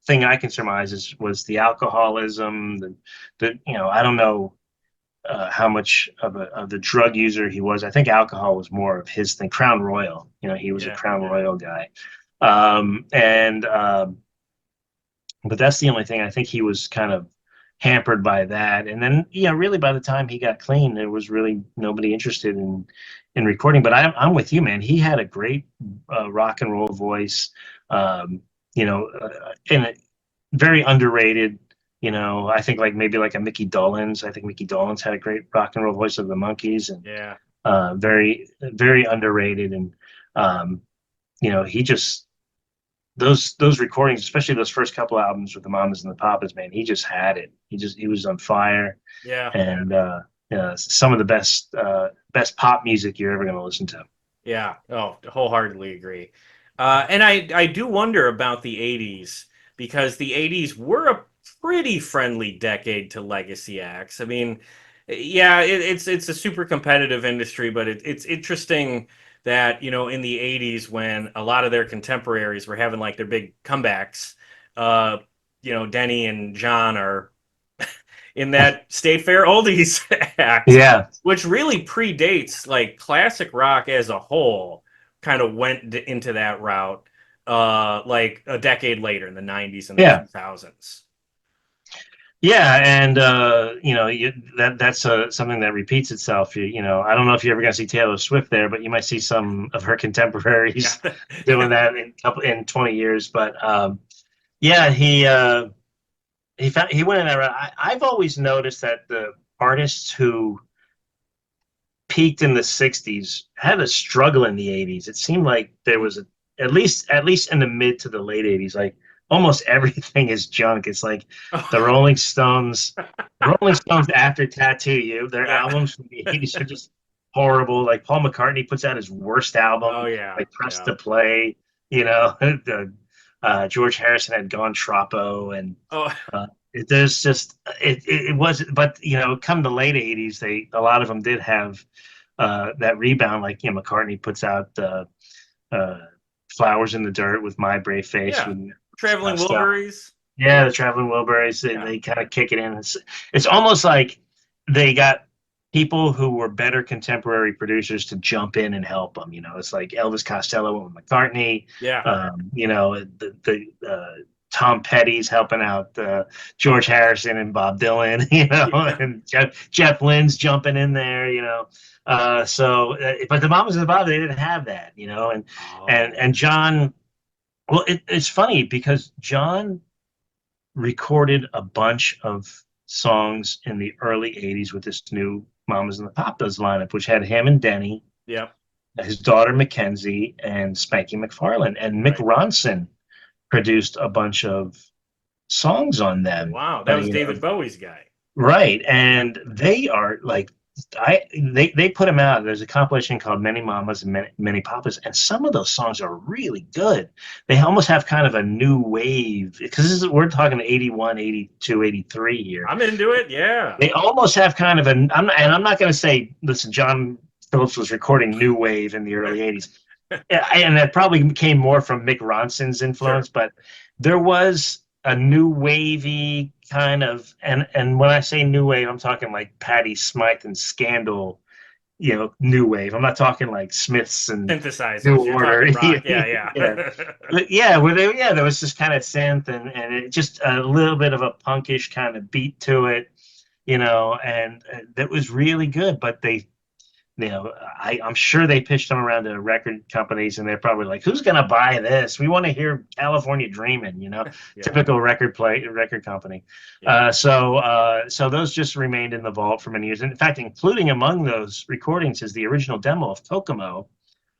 thing I can surmise was the alcoholism. I don't know how much of the drug user he was. I think alcohol was more of his thing. Crown Royal, he was a Yeah. Crown Royal guy. And but that's the only thing. I think he was kind of hampered by that. And then, really by the time he got clean, there was really nobody interested in recording. But I'm with you, man. He had a great rock and roll voice, and very underrated. I think like maybe like a Mickey Dolenz. I think Mickey Dolenz had a great rock and roll voice of the Monkees, and Yeah. very, very underrated. And he just those recordings, especially those first couple albums with the Mamas and the Papas, man, he just had it. He was on fire, Yeah. and some of the best pop music you're ever going to listen to. Yeah. Oh, wholeheartedly agree. And I do wonder about the 80s because the 80s were a pretty friendly decade to legacy acts. I mean, yeah, it's a super competitive industry, but it's interesting that, in the 80s when a lot of their contemporaries were having like their big comebacks, Denny and John are in that State Fair Oldies act. Yeah. Which really predates like classic rock as a whole. Kind of went into that route, like a decade later in the '90s and the Yeah. 2000s. Yeah, and that's something that repeats itself. I don't know if you're ever going to see Taylor Swift there, but you might see some of her contemporaries Yeah. doing that in 20 years. But yeah, he went in that route. I've always noticed that the artists who peaked in the 60s had a struggle in the 80s. It seemed like there was at least in the mid to the late 80s, like almost everything is junk. It's like the Rolling Stones after Tattoo You, their Yeah. albums from the 80s are just horrible. Like Paul McCartney puts out his worst album, Oh yeah. like Press Yeah. to Play, George Harrison had Gone Troppo, and Oh. there's just it was, but come the late 80s, a lot of them did have that rebound. Like McCartney puts out Flowers in the Dirt with My Brave Face, Yeah. with Traveling stuff. Wilburys. Yeah, the Traveling Wilburys, they kind of kick it in. It's almost like they got people who were better contemporary producers to jump in and help them. It's like Elvis Costello and McCartney. Yeah. The Tom Petty's helping out George Harrison and Bob Dylan, and Jeff Lynne's jumping in there, but the Mamas and the Bobs, they didn't have that, and John. Well, it's funny because John recorded a bunch of songs in the early 80s with this new Mamas and the Papas lineup, which had him and Denny, his daughter Mackenzie, and Spanky McFarlane. And Mick Ronson produced a bunch of songs on them. Wow, that was David Bowie's guy. Right. And they are like, they put them out. There's a compilation called Many Mamas and Many Papas, and some of those songs are really good. They almost have kind of a new wave, because we're talking 81, 82, 83 here. I'm into it, yeah. They almost have kind of I'm not going to say, listen, John Phillips was recording new wave in the early 80s. And that probably came more from Mick Ronson's influence, sure. But there was a new wavy kind of, and when I say new wave, I'm talking like Patti Smythe and Scandal, new wave. I'm not talking like Smiths and synthesizers. New Order. Rock. Yeah. There was this kind of synth and it just a little bit of a punkish kind of beat to it, and that was really good. But I'm sure they pitched them around to record companies, and they're probably like, "Who's gonna buy this? We want to hear California Dreamin'," Typical record company. Yeah. So those just remained in the vault for many years. And in fact, including among those recordings is the original demo of Kokomo.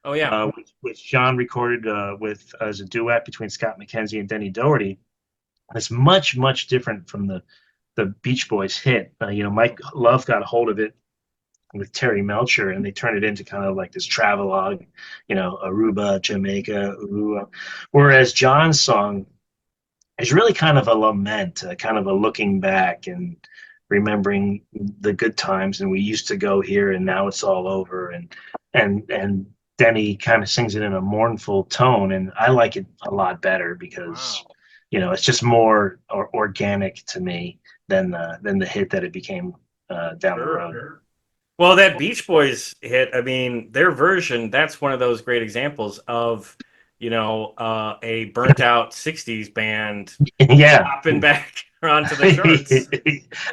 Oh yeah, which John recorded as a duet between Scott McKenzie and Denny Doherty. It's much different from the Beach Boys hit. Mike Love got a hold of it with Terry Melcher, and they turned it into kind of like this travelogue, Aruba, Jamaica, Uhuru. Whereas John's song is really kind of a lament, kind of a looking back and remembering the good times, and we used to go here, and now it's all over. And Denny kind of sings it in a mournful tone, and I like it a lot better because it's just more organic to me than the hit that it became down the road. Well, that Beach Boys hit, I mean, their version, that's one of those great examples of, a burnt out 60s band popping back onto the charts.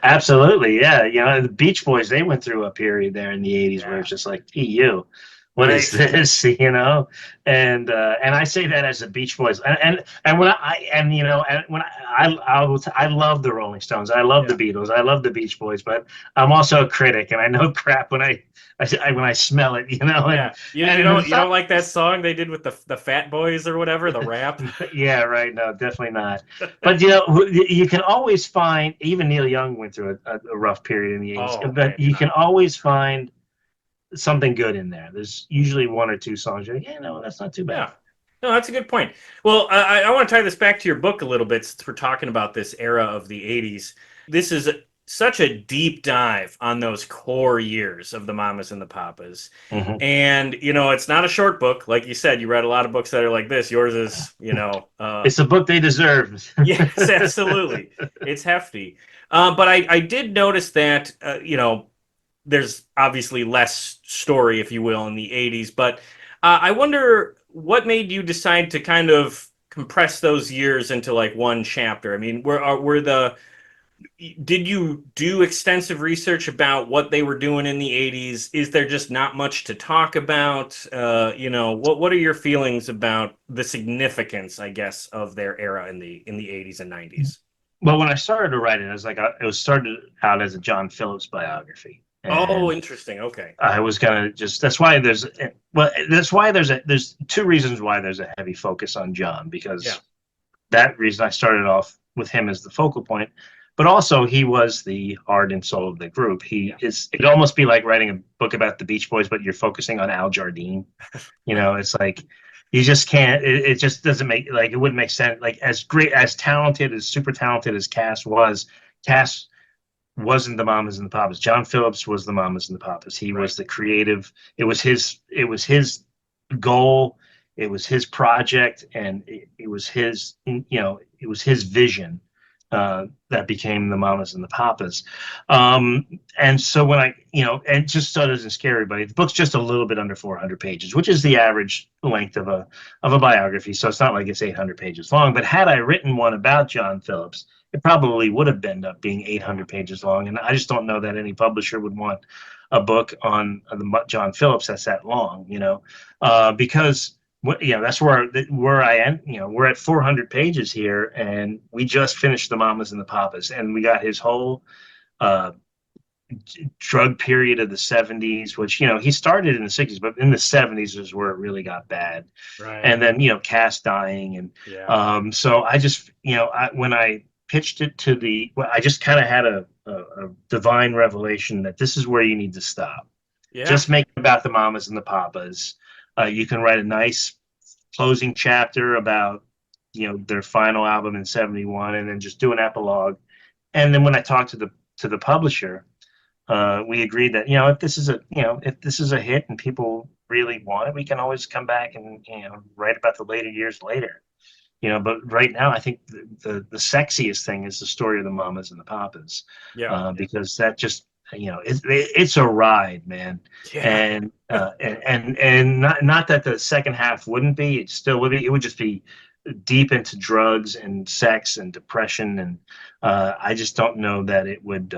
Absolutely, yeah. The Beach Boys, they went through a period there in the 80s where it's just like, EU. What is this? And I say that as a Beach Boys, and when I love the Rolling Stones, I love the Beatles, I love the Beach Boys, but I'm also a critic, and I know crap when I smell it, You don't like that song they did with the Fat Boys or whatever, the rap. Yeah, right. No, definitely not. But you can always find. Even Neil Young went through a rough period in the 80s, but you can always find something good in there. There's usually one or two songs you're like, that's not too bad. Yeah. No, that's a good point. Well, I want to tie this back to your book a little bit since we're talking about this era of the 80s. This is such a deep dive on those core years of the Mamas and the Papas. Mm-hmm. And, it's not a short book. Like you said, you read a lot of books that are like this. Yours is, It's a book they deserve. yes, absolutely. It's hefty. But I did notice that, there's obviously less story, if you will, in the 80s. But I wonder what made you decide to kind of compress those years into like one chapter. I mean, did you do extensive research about what they were doing in the 80s? Is there just not much to talk about? What are your feelings about the significance, I guess, of their era in the 80s and 90s? Well, when I started to write it, it was started out as a John Phillips biography. Oh, And interesting. Okay. I was gonna just there's two reasons why there's a heavy focus on John, because Yeah. that reason I started off with him as the focal point, but also he was the heart and soul of the group. It'd almost be like writing a book about the Beach Boys, but you're focusing on Al Jardine. It's like you just can't. It just doesn't make, like, it wouldn't make sense. Like, as great, as talented, as super talented as Cass wasn't the Mamas and the Papas. John Phillips was the Mamas and the Papas. He was the creative. It was his goal. It was his project, and it was his, it was his vision that became the Mamas and the Papas. And so when and just so it doesn't scare everybody, the book's just a little bit under 400 pages, which is the average length of a biography. So it's not like it's 800 pages long. But had I written one about John Phillips, it probably would have ended up being 800 pages long. And I just don't know that any publisher would want a book on the John Phillips that's that long, because that's where I am. We're at 400 pages here, and we just finished the Mamas and the Papas, and we got his whole drug period of the 70s, which he started in the 60s, but in the 70s is where it really got bad. Right. And then Cass dying, and so I just when I pitched it I just kind of had a divine revelation that this is where you need to stop. Yeah. Just make it about the Mamas and the Papas. You can write a nice closing chapter about their final album in '71, and then just do an epilogue. And then when I talked to the publisher, we agreed that if this is a hit and people really want it, we can always come back and write about the later years later. But right now, I think the sexiest thing is the story of the Mamas and the Papas. Because that just it's a ride, man. Yeah. And not that the second half wouldn't be. It still would be. It would just be deep into drugs and sex and depression, and I just don't know that it would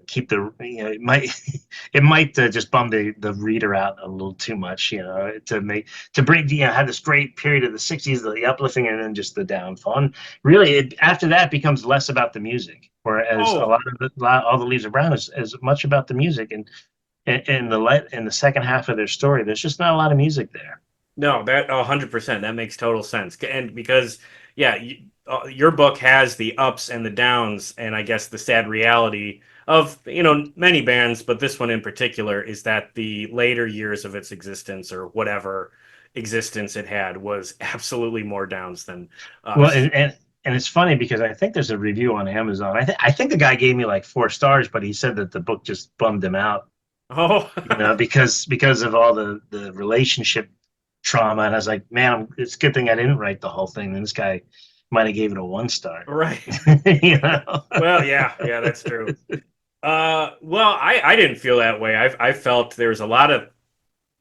keep it might just bum the reader out a little too much, to bring have this great period of the 60s, the uplifting, and then just the downfall. And really, after that becomes less about the music, whereas all the Leaves are Brown is much about the music, and in the second half of their story, there's just not a lot of music there. No, that 100%. That makes total sense. And because, your book has the ups and the downs, and I guess the sad reality of, many bands, but this one in particular, is that the later years of its existence, or whatever existence it had, was absolutely more downs than ups. Well, and it's funny because I think there's a review on Amazon. I think the guy gave me like 4 stars, but he said that the book just bummed him out. Oh, because of all the relationship trauma. And I was like, man, it's a good thing I didn't write the whole thing. And this guy might have gave it a 1 star. Right. Well, yeah, that's true. Well, I didn't feel that way. I felt there's a lot of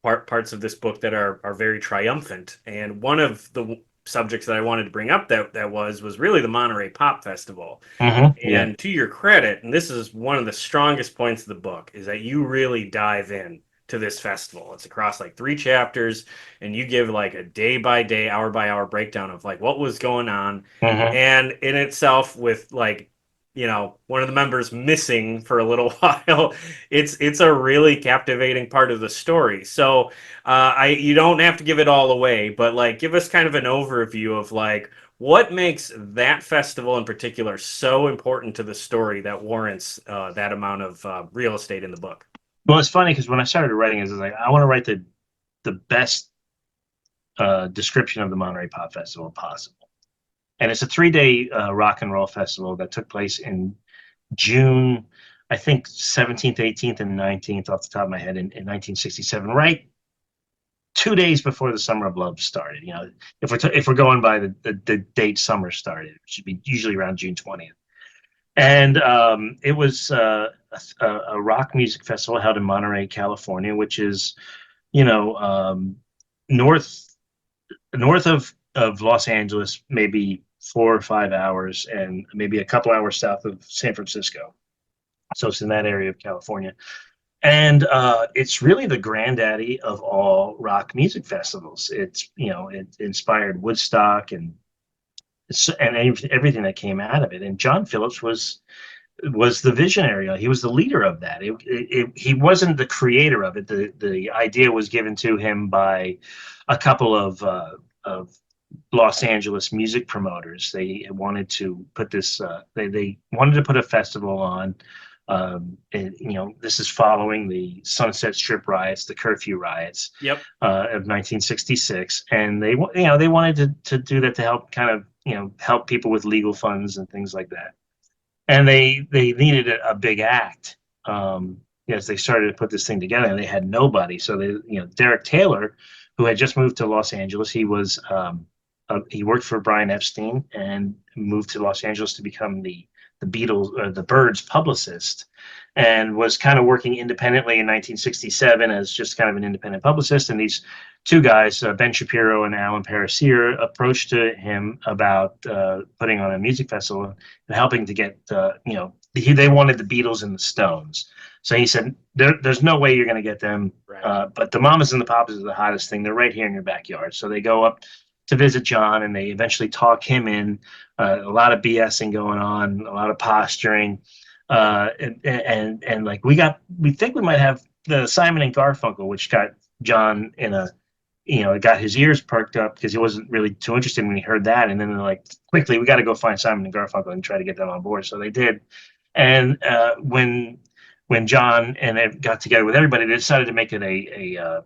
parts of this book that are very triumphant. And one of the subjects that I wanted to bring up that was really the Monterey Pop Festival. And to your credit, and this is one of the strongest points of the book, is that you really dive in to this festival. It's across like 3 chapters, and you give like a day by day, hour by hour breakdown of like what was going on. And in itself, with like, one of the members missing for a little while, it's a really captivating part of the story. So you don't have to give it all away, but like give us kind of an overview of like what makes that festival in particular so important to the story that warrants that amount of real estate in the book. Well, it's funny because when I started writing it, I was like, I want to write the best description of the Monterey Pop Festival possible. and it's a 3-day rock and roll festival that took place in June, I think 17th, 18th, and 19th off the top of my head in 1967, right 2 days before the Summer of Love started. If we're going by the date summer started, it should be usually around June 20th. And it was a rock music festival held in Monterey, California, which is, you know, north of Los Angeles, maybe 4 or 5 hours, and maybe a couple hours south of San Francisco. So it's in that area of California. And it's really the granddaddy of all rock music festivals. It inspired Woodstock and everything that came out of it. And John Phillips was the visionary. He was the leader of that. He wasn't the creator of it. The idea was given to him by a couple of Los Angeles music promoters. They wanted to put this. They wanted to put a festival on. And this is following the Sunset Strip riots, the curfew riots, of 1966, and they wanted to do that to help kind of help people with legal funds and things like that. And they needed a big act. As they started to put this thing together, and they had nobody. So Derek Taylor, who had just moved to Los Angeles, he worked for Brian Epstein and moved to Los Angeles to become the Beatles or the Byrds publicist, and was kind of working independently in 1967 as just kind of an independent publicist. And these two guys, Ben Shapiro and Alan Parasier, approached him about putting on a music festival and helping to get, they wanted the Beatles and the Stones. So he said, there's no way you're going to get them, right. But the Mamas and the Papas are the hottest thing. They're right here in your backyard. So they go up to visit John, and they eventually talk him in. A lot of BSing going on, a lot of posturing, and like we think we might have the Simon and Garfunkel, which got John it got his ears perked up because he wasn't really too interested when he heard that. And then they're like, quickly, we got to go find Simon and Garfunkel and try to get them on board. So they did. And when John and Ed got together with everybody, they decided to make it a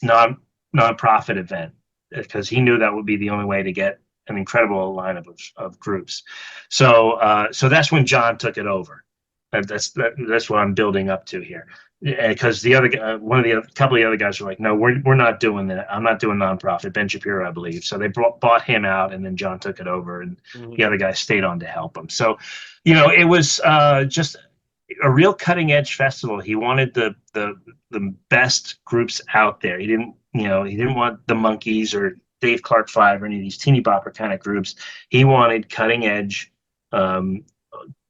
non-profit event, because he knew that would be the only way to get an incredible lineup of groups. So that's when John took it over. That's what I'm building up to here. Because the other couple of the other guys were like, no, we're not doing that. I'm not doing nonprofit. Ben Shapiro, I believe. So they bought him out, and then John took it over, and the other guys stayed on to help him. So, it was just a real cutting edge festival. He wanted the best groups out there. He didn't want the Monkees or Dave Clark Five or any of these teeny bopper kind of groups. He wanted cutting edge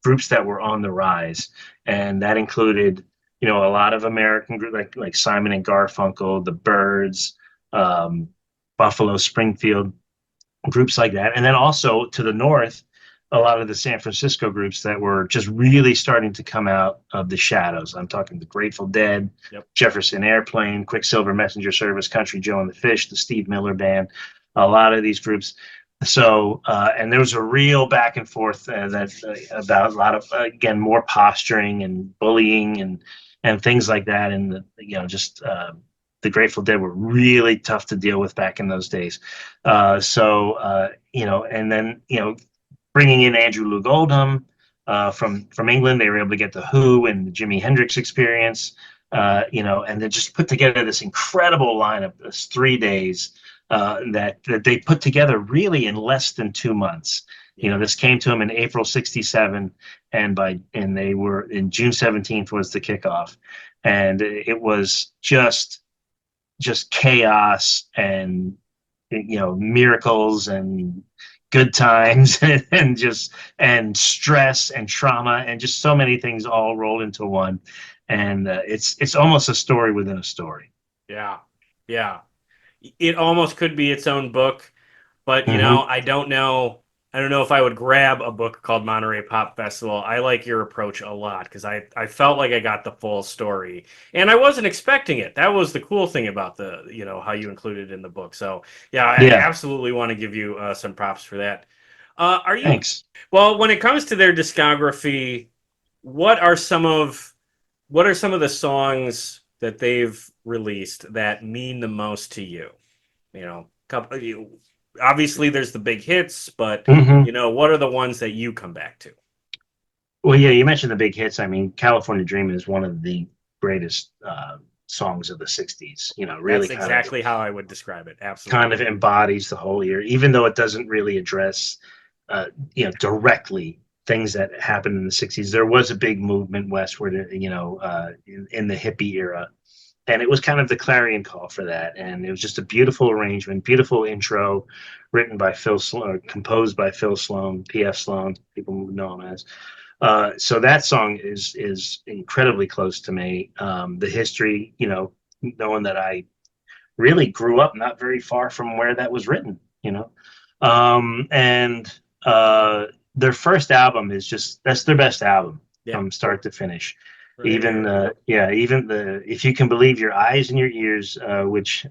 groups that were on the rise, and that included a lot of American groups like Simon and Garfunkel, the Byrds, Buffalo Springfield, groups like that, and then also to the north, a lot of the San Francisco groups that were just really starting to come out of the shadows. I'm talking the Grateful Dead, Jefferson Airplane, Quicksilver Messenger Service, Country Joe and the Fish, the Steve Miller Band, a lot of these groups. So, and there was a real back and forth about a lot of, again, more posturing and bullying and things like that. And, the Grateful Dead were really tough to deal with back in those days. And then, bringing in Andrew Loog Oldham from England, they were able to get the Who and the Jimi Hendrix Experience, and they just put together this incredible lineup, this 3 days that they put together really in less than 2 months. This came to them in April '67, and they were in June 17th was the kickoff, and it was just chaos and miracles and good times and stress and trauma and just so many things all rolled into one. And it's almost a story within a story. Yeah. It almost could be its own book, but I don't know if I would grab a book called Monterey Pop Festival. I like your approach a lot because I felt like I got the full story, and I wasn't expecting it. That was the cool thing about how you included it in the book. So I absolutely want to give you some props for that. Thanks. Well, when it comes to their discography, what are some of the songs that they've released that mean the most to you? obviously there's the big hits, but Hmm. what are the ones that you come back to? Well, yeah, you mentioned the big hits. I mean, California Dreaming is one of the greatest songs of the '60s. Really That's exactly how I would describe it. kind Absolutely. of embodies the whole year, even though it doesn't really address, directly things that happened in the '60s. There was a big movement westward, in the hippie era, and it was kind of the clarion call for that. And it was just a beautiful arrangement, beautiful intro, written by Phil Sloan, composed by Phil Sloan, P.F. Sloan, people know him as. So that song is incredibly close to me. The history, knowing that I really grew up not very far from where that was written. And their first album is that's their best album Yeah. from start to finish. Right Even here. even the if you can believe your eyes and your ears, which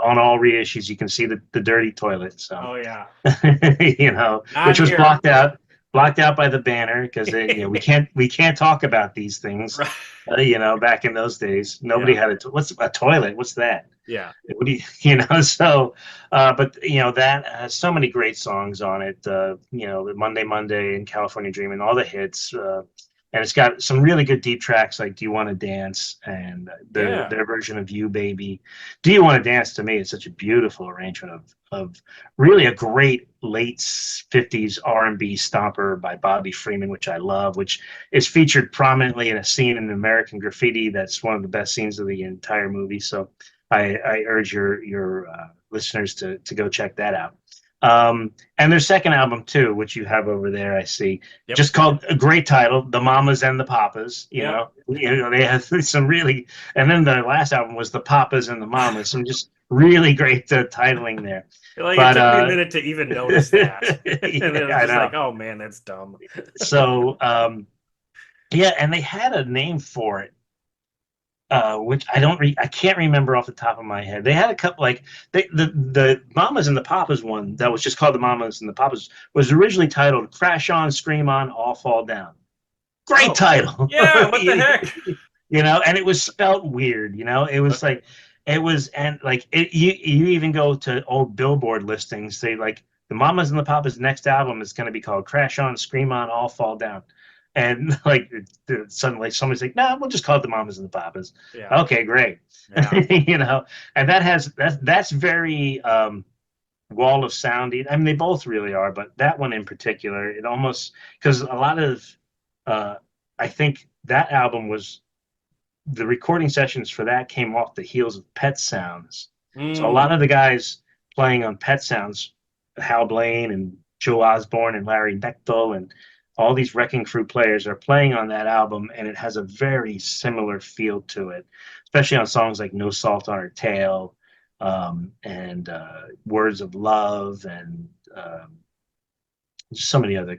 on all reissues you can see the dirty toilet. So Oh yeah. which Not was here. blocked out by the banner because we can't talk about these things. Right. Back in those days, nobody Yeah. had what's a toilet? What's that? Yeah. What do you, so, but that has so many great songs on it. The Monday Monday and California Dreaming, all the hits. And it's got some really good deep tracks like Do You Want to Dance and Yeah. their version of You Baby. Do You Want to Dance to me is such a beautiful arrangement of really a great late '50s R&B stomper by Bobby Freeman, which I love, which is featured prominently in a scene in American Graffiti that's one of the best scenes of the entire movie. So I urge your listeners to go check that out. And their second album too, which you have over there, I see, Yep. just called a great title, "The Mamas and the Papas." Yep. They have some really, and then the last album was "The Papas and the Mamas," some just really great titling there. Like it But took me a minute to even notice that. And then it yeah, was I just know. like, oh man, that's dumb. So yeah, and they had a name for it, which I can't remember off the top of my head. They had a couple the Mamas and the Papas one that was just called the Mamas and the Papas was originally titled "Crash On, Scream On, All Fall Down." Great Oh. title, Yeah, what the heck? and it was spelt weird. It was Okay. like it was and like it. You even go to old Billboard listings. They like the Mamas and the Papas' next album is going to be called "Crash On, Scream On, All Fall Down." And like suddenly somebody's like, "No, we'll just call it the Mamas and the Papas." Yeah. Okay, great. Yeah. And that's very wall of sounding. I mean, they both really are, but that one in particular, it almost because a lot of uh, I think that album was the recording sessions for that came off the heels of Pet Sounds. So a Mm. lot of the guys playing on Pet Sounds, Hal Blaine and Joe Osborne and Larry Bechtel and all these Wrecking Crew players are playing on that album, and it has a very similar feel to it, especially on songs like No Salt on Her Tail, and Words of Love, and so many other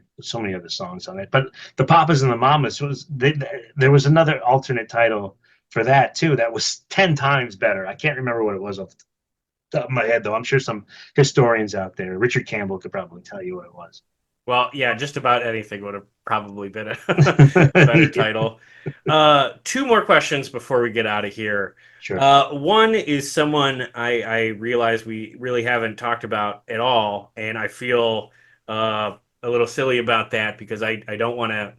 songs on it. But the Papas and the Mamas there was another alternate title for that too that was 10 times better. I can't remember what it was off the top of my head though. I'm sure some historians out there, Richard Campbell, could probably tell you what it was. Well, yeah, just about anything would have probably been a better Yeah, title. Two more questions before we get out of here. sure. One is someone I realize we really haven't talked about at all, and I feel a little silly about that because I don't want to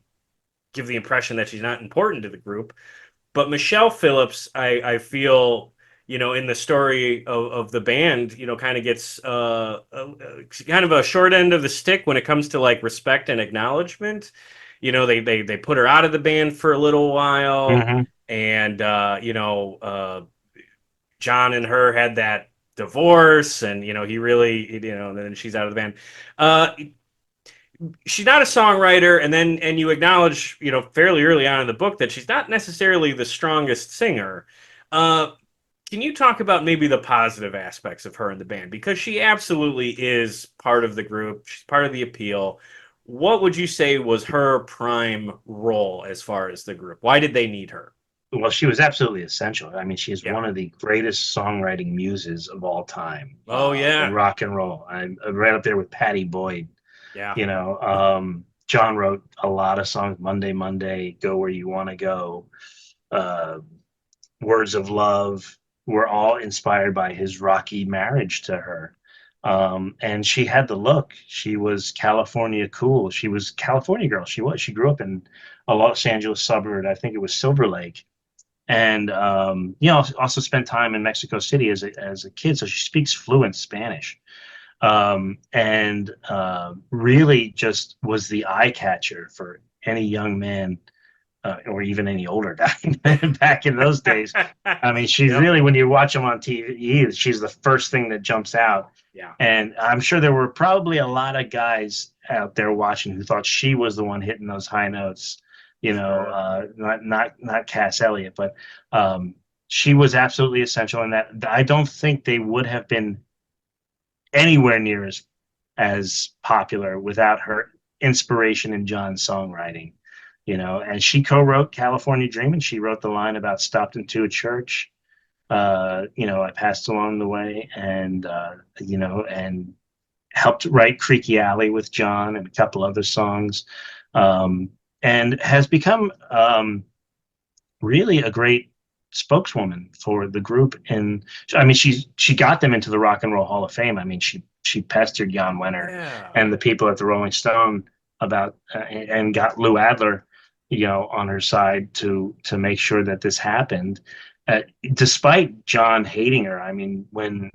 give the impression that she's not important to the group. But Michelle Phillips, I feel, in the story of the band, kind of gets kind of a short end of the stick when it comes to like respect and acknowledgement. They put her out of the band for a little while, Hmm. and John and her had that divorce, and he really, and then she's out of the band. Uh, she's not a songwriter, and you acknowledge fairly early on in the book that she's not necessarily the strongest singer. uh can you talk about maybe the positive aspects of her in the band, because she absolutely is part of the group, she's part of the appeal. What would you say was her prime role as far as the group? Why did they need her? Well, she was absolutely essential. I mean, she is Yeah. one of the greatest songwriting muses of all time, Oh in yeah. rock and roll. I'm right up there with Patty Boyd. Yeah. John wrote a lot of songs. Monday, Monday, Go Where You Want to Go, uh, Words of Love were all inspired by his rocky marriage to her. And she had the look. She was California cool. She was California girl. She grew up in a Los Angeles suburb. I think it was Silver Lake, and also spent time in Mexico City as a kid. So she speaks fluent Spanish, and really just was the eye catcher for any young man, or even any older guy back in those days. I mean, she's Yep. really, when you watch them on TV, she's the first thing that jumps out. Yeah. And I'm sure there were probably a lot of guys out there watching who thought she was the one hitting those high notes, not Cass Elliot, but she was absolutely essential in that. I don't think they would have been anywhere near as popular without her inspiration in John's songwriting. And she co-wrote California Dream, and she wrote the line about stopped into a church, I passed along the way, and and helped write Creaky Alley with John and a couple other songs, and has become really a great spokeswoman for the group. And I mean, she got them into the Rock and Roll Hall of Fame. I mean, she pestered Jan Wenner and the people at the Rolling Stone about and got Lou Adler on her side to make sure that this happened, despite John hating her. I mean, when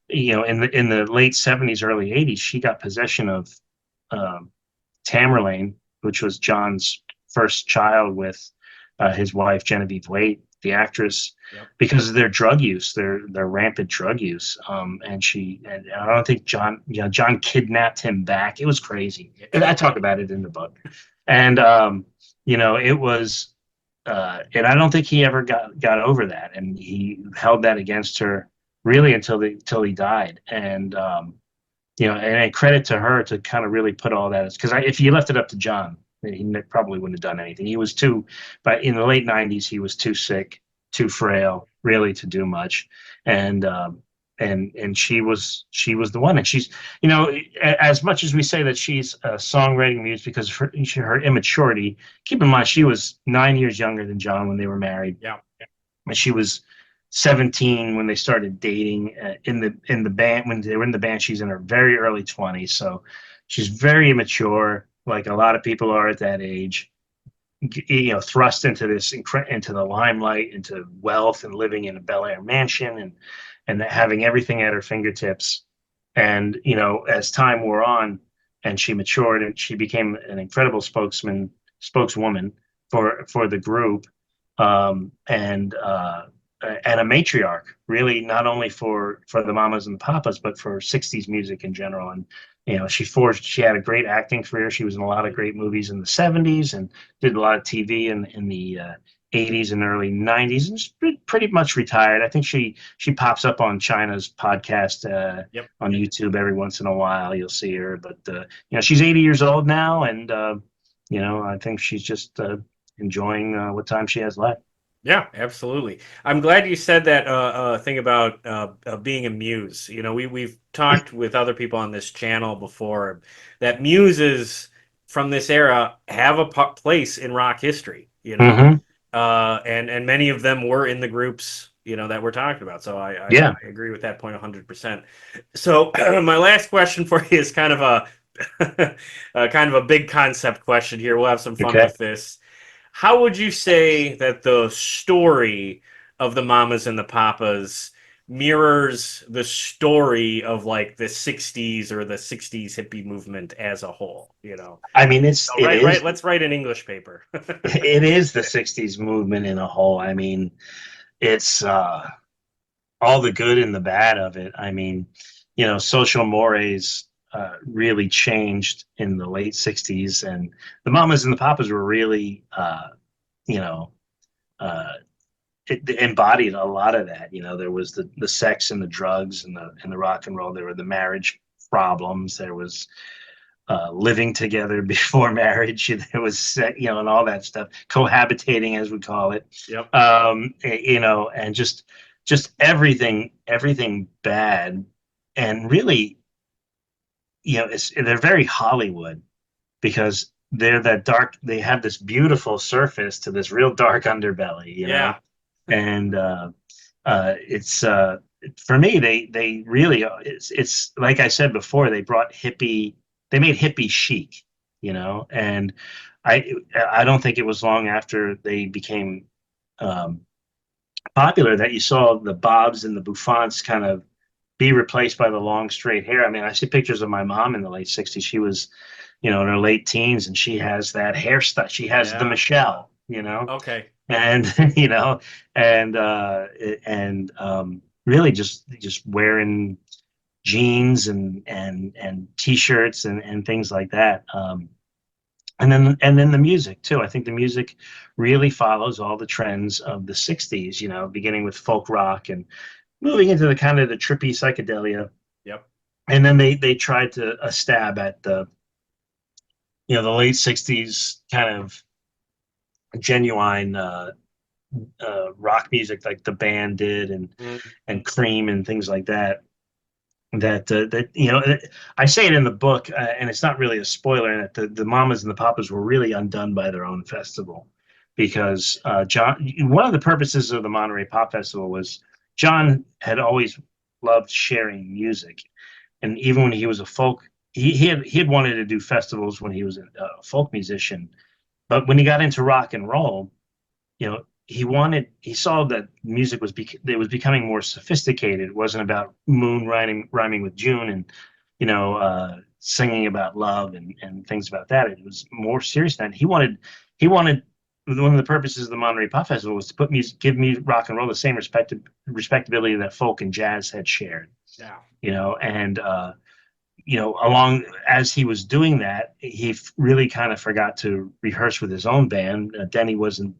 in the late 70s, early 80s, she got possession of Tamerlane, which was John's first child with his wife Genevieve Waite, the actress, because of their drug use, their rampant drug use. And I don't think John kidnapped him back. It was crazy. I talk about it in the book. And it was, and I don't think he ever got over that, and he held that against her really until he died. And and credit to her to kind of really put all that, because if you left it up to John, he probably wouldn't have done anything. He was but in the late 90s, he was too sick, too frail, really, to do much. And she was the one. And she's, as much as we say that she's a songwriting muse because of her immaturity, keep in mind she was 9 years younger than John when they were married. Yeah. And she was 17 when they started dating. In the band, when they were in the band, she's in her very early 20s. So she's very immature, like a lot of people are at that age. Thrust into into the limelight, into wealth, and living in a Bel Air mansion, and having everything at her fingertips. And as time wore on, and she matured, and she became an incredible spokeswoman for the group, and a matriarch, really, not only for the mamas and the papas, but for 60s music in general. And she had a great acting career. She was in a lot of great movies in the 70s and did a lot of TV in the 80s and early 90s, and she's pretty much retired. I think she pops up on China's podcast on YouTube every once in a while. You'll see her, but she's 80 years old now, and I think she's just enjoying what time she has left. Yeah, absolutely. I'm glad you said that thing about being a muse. We've talked with other people on this channel before that muses from this era have a place in rock history. Mm-hmm. And many of them were in the groups that we're talking about. So I agree with that point 100%. So my last question for you is kind of a big concept question here. We'll have some fun with this. How would you say that the story of the Mamas and the Papas mirrors the story of like the 60s or the 60s hippie movement as a whole? I mean, let's write an English paper. It is the 60s movement in a whole. I mean, it's all the good and the bad of it. I mean, social mores really changed in the late 60s, and the Mamas and the Papas were really it embodied a lot of that. There was the sex and the drugs and the rock and roll. There were the marriage problems. There was living together before marriage. There was and all that stuff, cohabitating, as we call it. Yep. And just everything bad, and really, they're very Hollywood, because they're that dark. They have this beautiful surface to this real dark underbelly. And it's for me, they really it's like I said before, they made hippie chic, and I I don't think it was long after they became um, popular that you saw the bobs and the bouffants kind of be replaced by the long straight hair. I mean, I see pictures of my mom in the late '60s. She was, in her late teens, and she has that hairstyle. She has the Yeah. Michelle, Okay. and and really just wearing jeans and t-shirts and things like that. And then the music too. I think the music really follows all the trends of the '60s. Beginning with folk rock and moving into the kind of the trippy psychedelia. Yep. And then they tried to a stab at the late '60s kind of genuine rock music like the band did, and Cream and things like that. I say it in the book, and it's not really a spoiler, and that the Mamas and the Papas were really undone by their own festival, because one of the purposes of the Monterey Pop Festival was John had always loved sharing music, and even when he was a folk, he had wanted to do festivals when he was a folk musician, but when he got into rock and roll, he saw that music it was becoming more sophisticated. It wasn't about moon rhyming with June, and singing about love and things about that. It was more serious than that. He wanted one of the purposes of the Monterey Pop Festival was to give me rock and roll the same respectability that folk and jazz had shared. Yeah. And along as he was doing that, he really kind of forgot to rehearse with his own band. Denny wasn't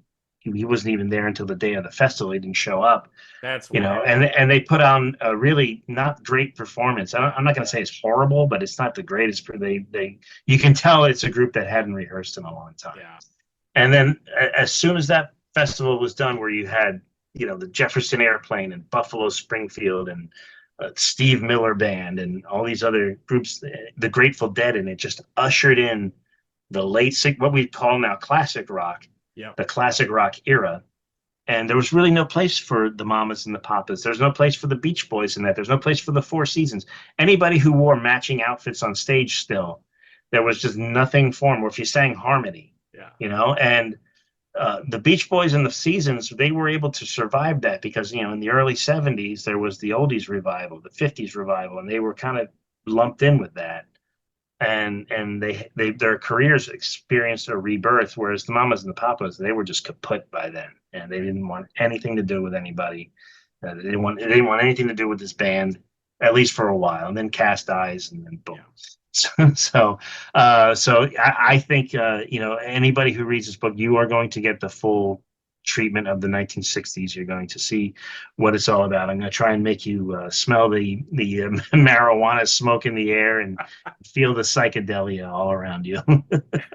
even there until the day of the festival. He didn't show up, That's and they put on a really not great performance. I'm not going to say it's horrible, but it's not the greatest. You can tell it's a group that hadn't rehearsed in a long time. Yeah. And then as soon as that festival was done, where you had the Jefferson Airplane and Buffalo Springfield and Steve Miller Band and all these other groups, the Grateful Dead, and it just ushered in the what we call now classic rock. Yeah. The classic rock era. And there was really no place for the Mamas and the Papas. There's no place for the Beach Boys in that. There's no place for the Four Seasons. Anybody who wore matching outfits on stage still, there was just nothing for them. Or if you sang harmony, and the Beach Boys and the Seasons, they were able to survive that because, in the early '70s, there was the oldies revival, the '50s revival, and they were kind of lumped in with that. And their careers experienced a rebirth, whereas the Mamas and the Papas, they were just kaput by then, and they didn't want anything to do with anybody. They didn't want anything to do with this band, at least for a while. And then Cass dies, and then boom. Yeah. So I think anybody who reads this book, you are going to get the full treatment of the 1960s. You're going to see what it's all about. I'm going to try and make you smell the marijuana smoke in the air and feel the psychedelia all around you.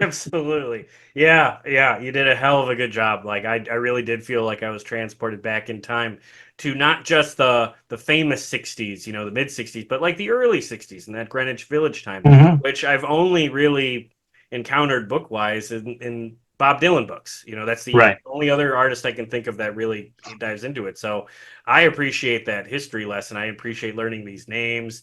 Absolutely. Yeah. You did a hell of a good job. Like I really did feel like I was transported back in time to not just the famous '60s, the mid '60s, but like the early '60s and that Greenwich Village time, which I've only really encountered book wise in Bob Dylan books. That's the only other artist I can think of that really dives into it. So I appreciate that history lesson. I appreciate learning these names.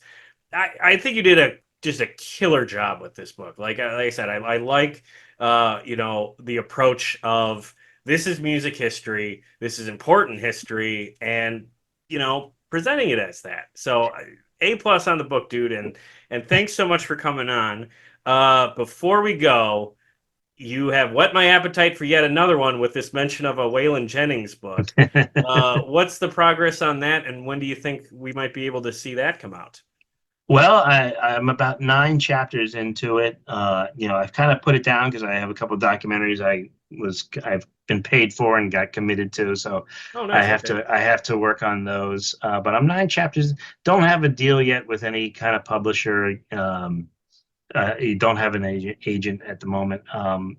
I think you did just a killer job with this book. Like I said, I like the approach of this is music history, this is important history, and presenting it as that. So A+ on the book, dude, and thanks so much for coming on. Before we go, you have whet my appetite for yet another one with this mention of a Waylon Jennings book. What's the progress on that, and when do you think we might be able to see that come out? Well, I'm about 9 chapters into it. I've kind of put it down because I have a couple of documentaries I've been paid for and got committed to, so I have to work on those. But I'm 9 chapters. Don't have a deal yet with any kind of publisher. You don't have an agent at the moment.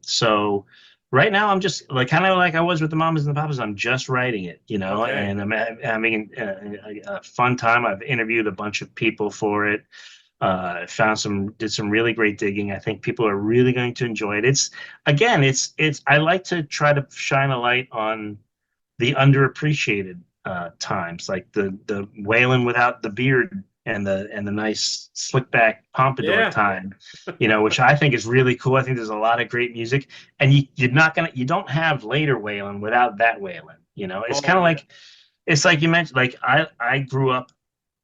So right now I'm just kind of like I was with the Mamas and the Papas. I'm just writing it, and I'm having a fun time. I've interviewed a bunch of people for it. Did some really great digging. I think people are really going to enjoy it. I like to try to shine a light on the underappreciated times, like the Waylon without the beard and the nice slick back pompadour Yeah. time, which I think is really cool. I think there's a lot of great music, and you don't have later Waylon without that Waylon. It's kind of like, it's like you mentioned, like I grew up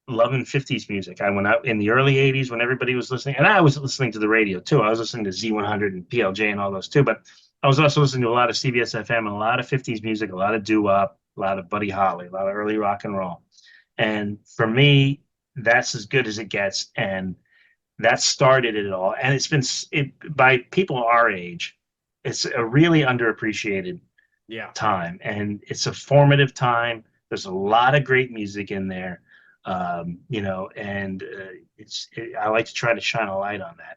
loving 50s music. I went out in the early 80s when everybody was listening, and I was listening to the radio too. I was listening to Z100 and PLJ and all those too, but I was also listening to a lot of CBS FM and a lot of 50s music, a lot of doo-wop, a lot of Buddy Holly, a lot of early rock and roll. And for me, that's as good as it gets, and that started it all. And it's been by people our age, it's a really underappreciated time, and it's a formative time. There's a lot of great music in there, and I like to try to shine a light on that.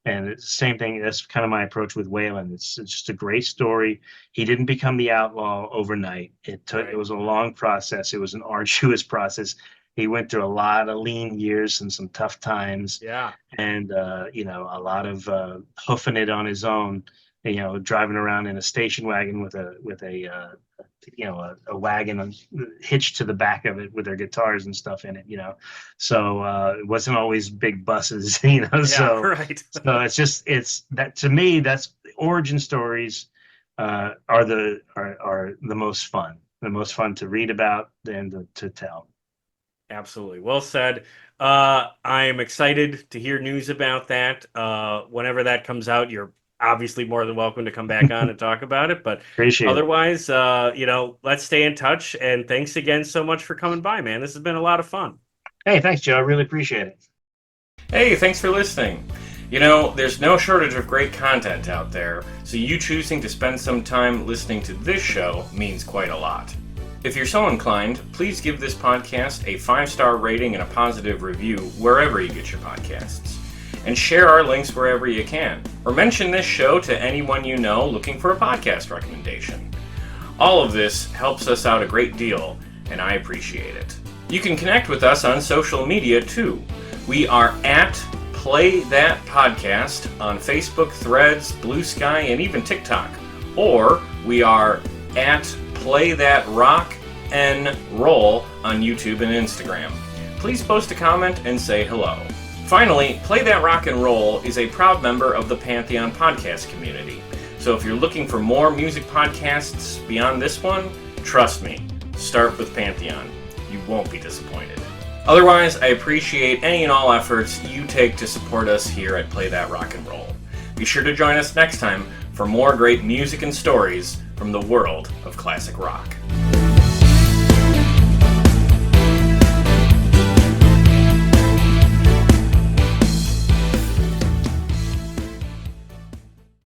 And it's the same thing. That's kind of my approach with Waylon. It's just a great story. He didn't become the outlaw overnight. It was a long process. It was an arduous process. He went through a lot of lean years and some tough times. Yeah. And a lot of hoofing it on his own. Driving around in a station wagon with a wagon hitched to the back of it with their guitars and stuff in it. So it wasn't always big buses. Yeah, so right. so it's that, to me, that's origin stories are the most fun. The most fun to read about and to tell. Absolutely. Well said. I am excited to hear news about that. Whenever that comes out, you're obviously more than welcome to come back on and talk about it. But Appreciate otherwise, let's stay in touch. And thanks again so much for coming by, man. This has been a lot of fun. Hey, thanks, Joe. I really appreciate it. Hey, thanks for listening. There's no shortage of great content out there, so you choosing to spend some time listening to this show means quite a lot. If you're so inclined, please give this podcast a 5-star rating and a positive review wherever you get your podcasts. And share our links wherever you can. Or mention this show to anyone you know looking for a podcast recommendation. All of this helps us out a great deal, and I appreciate it. You can connect with us on social media too. We are at Play That Podcast on Facebook, Threads, Blue Sky, and even TikTok. Or we are at Play That Rock and Roll on YouTube and Instagram. Please post a comment and say hello. Finally, Play That Rock and Roll is a proud member of the Pantheon podcast community. So if you're looking for more music podcasts beyond this one, trust me, start with Pantheon. You won't be disappointed. Otherwise, I appreciate any and all efforts you take to support us here at Play That Rock and Roll. Be sure to join us next time for more great music and stories from the world of classic rock.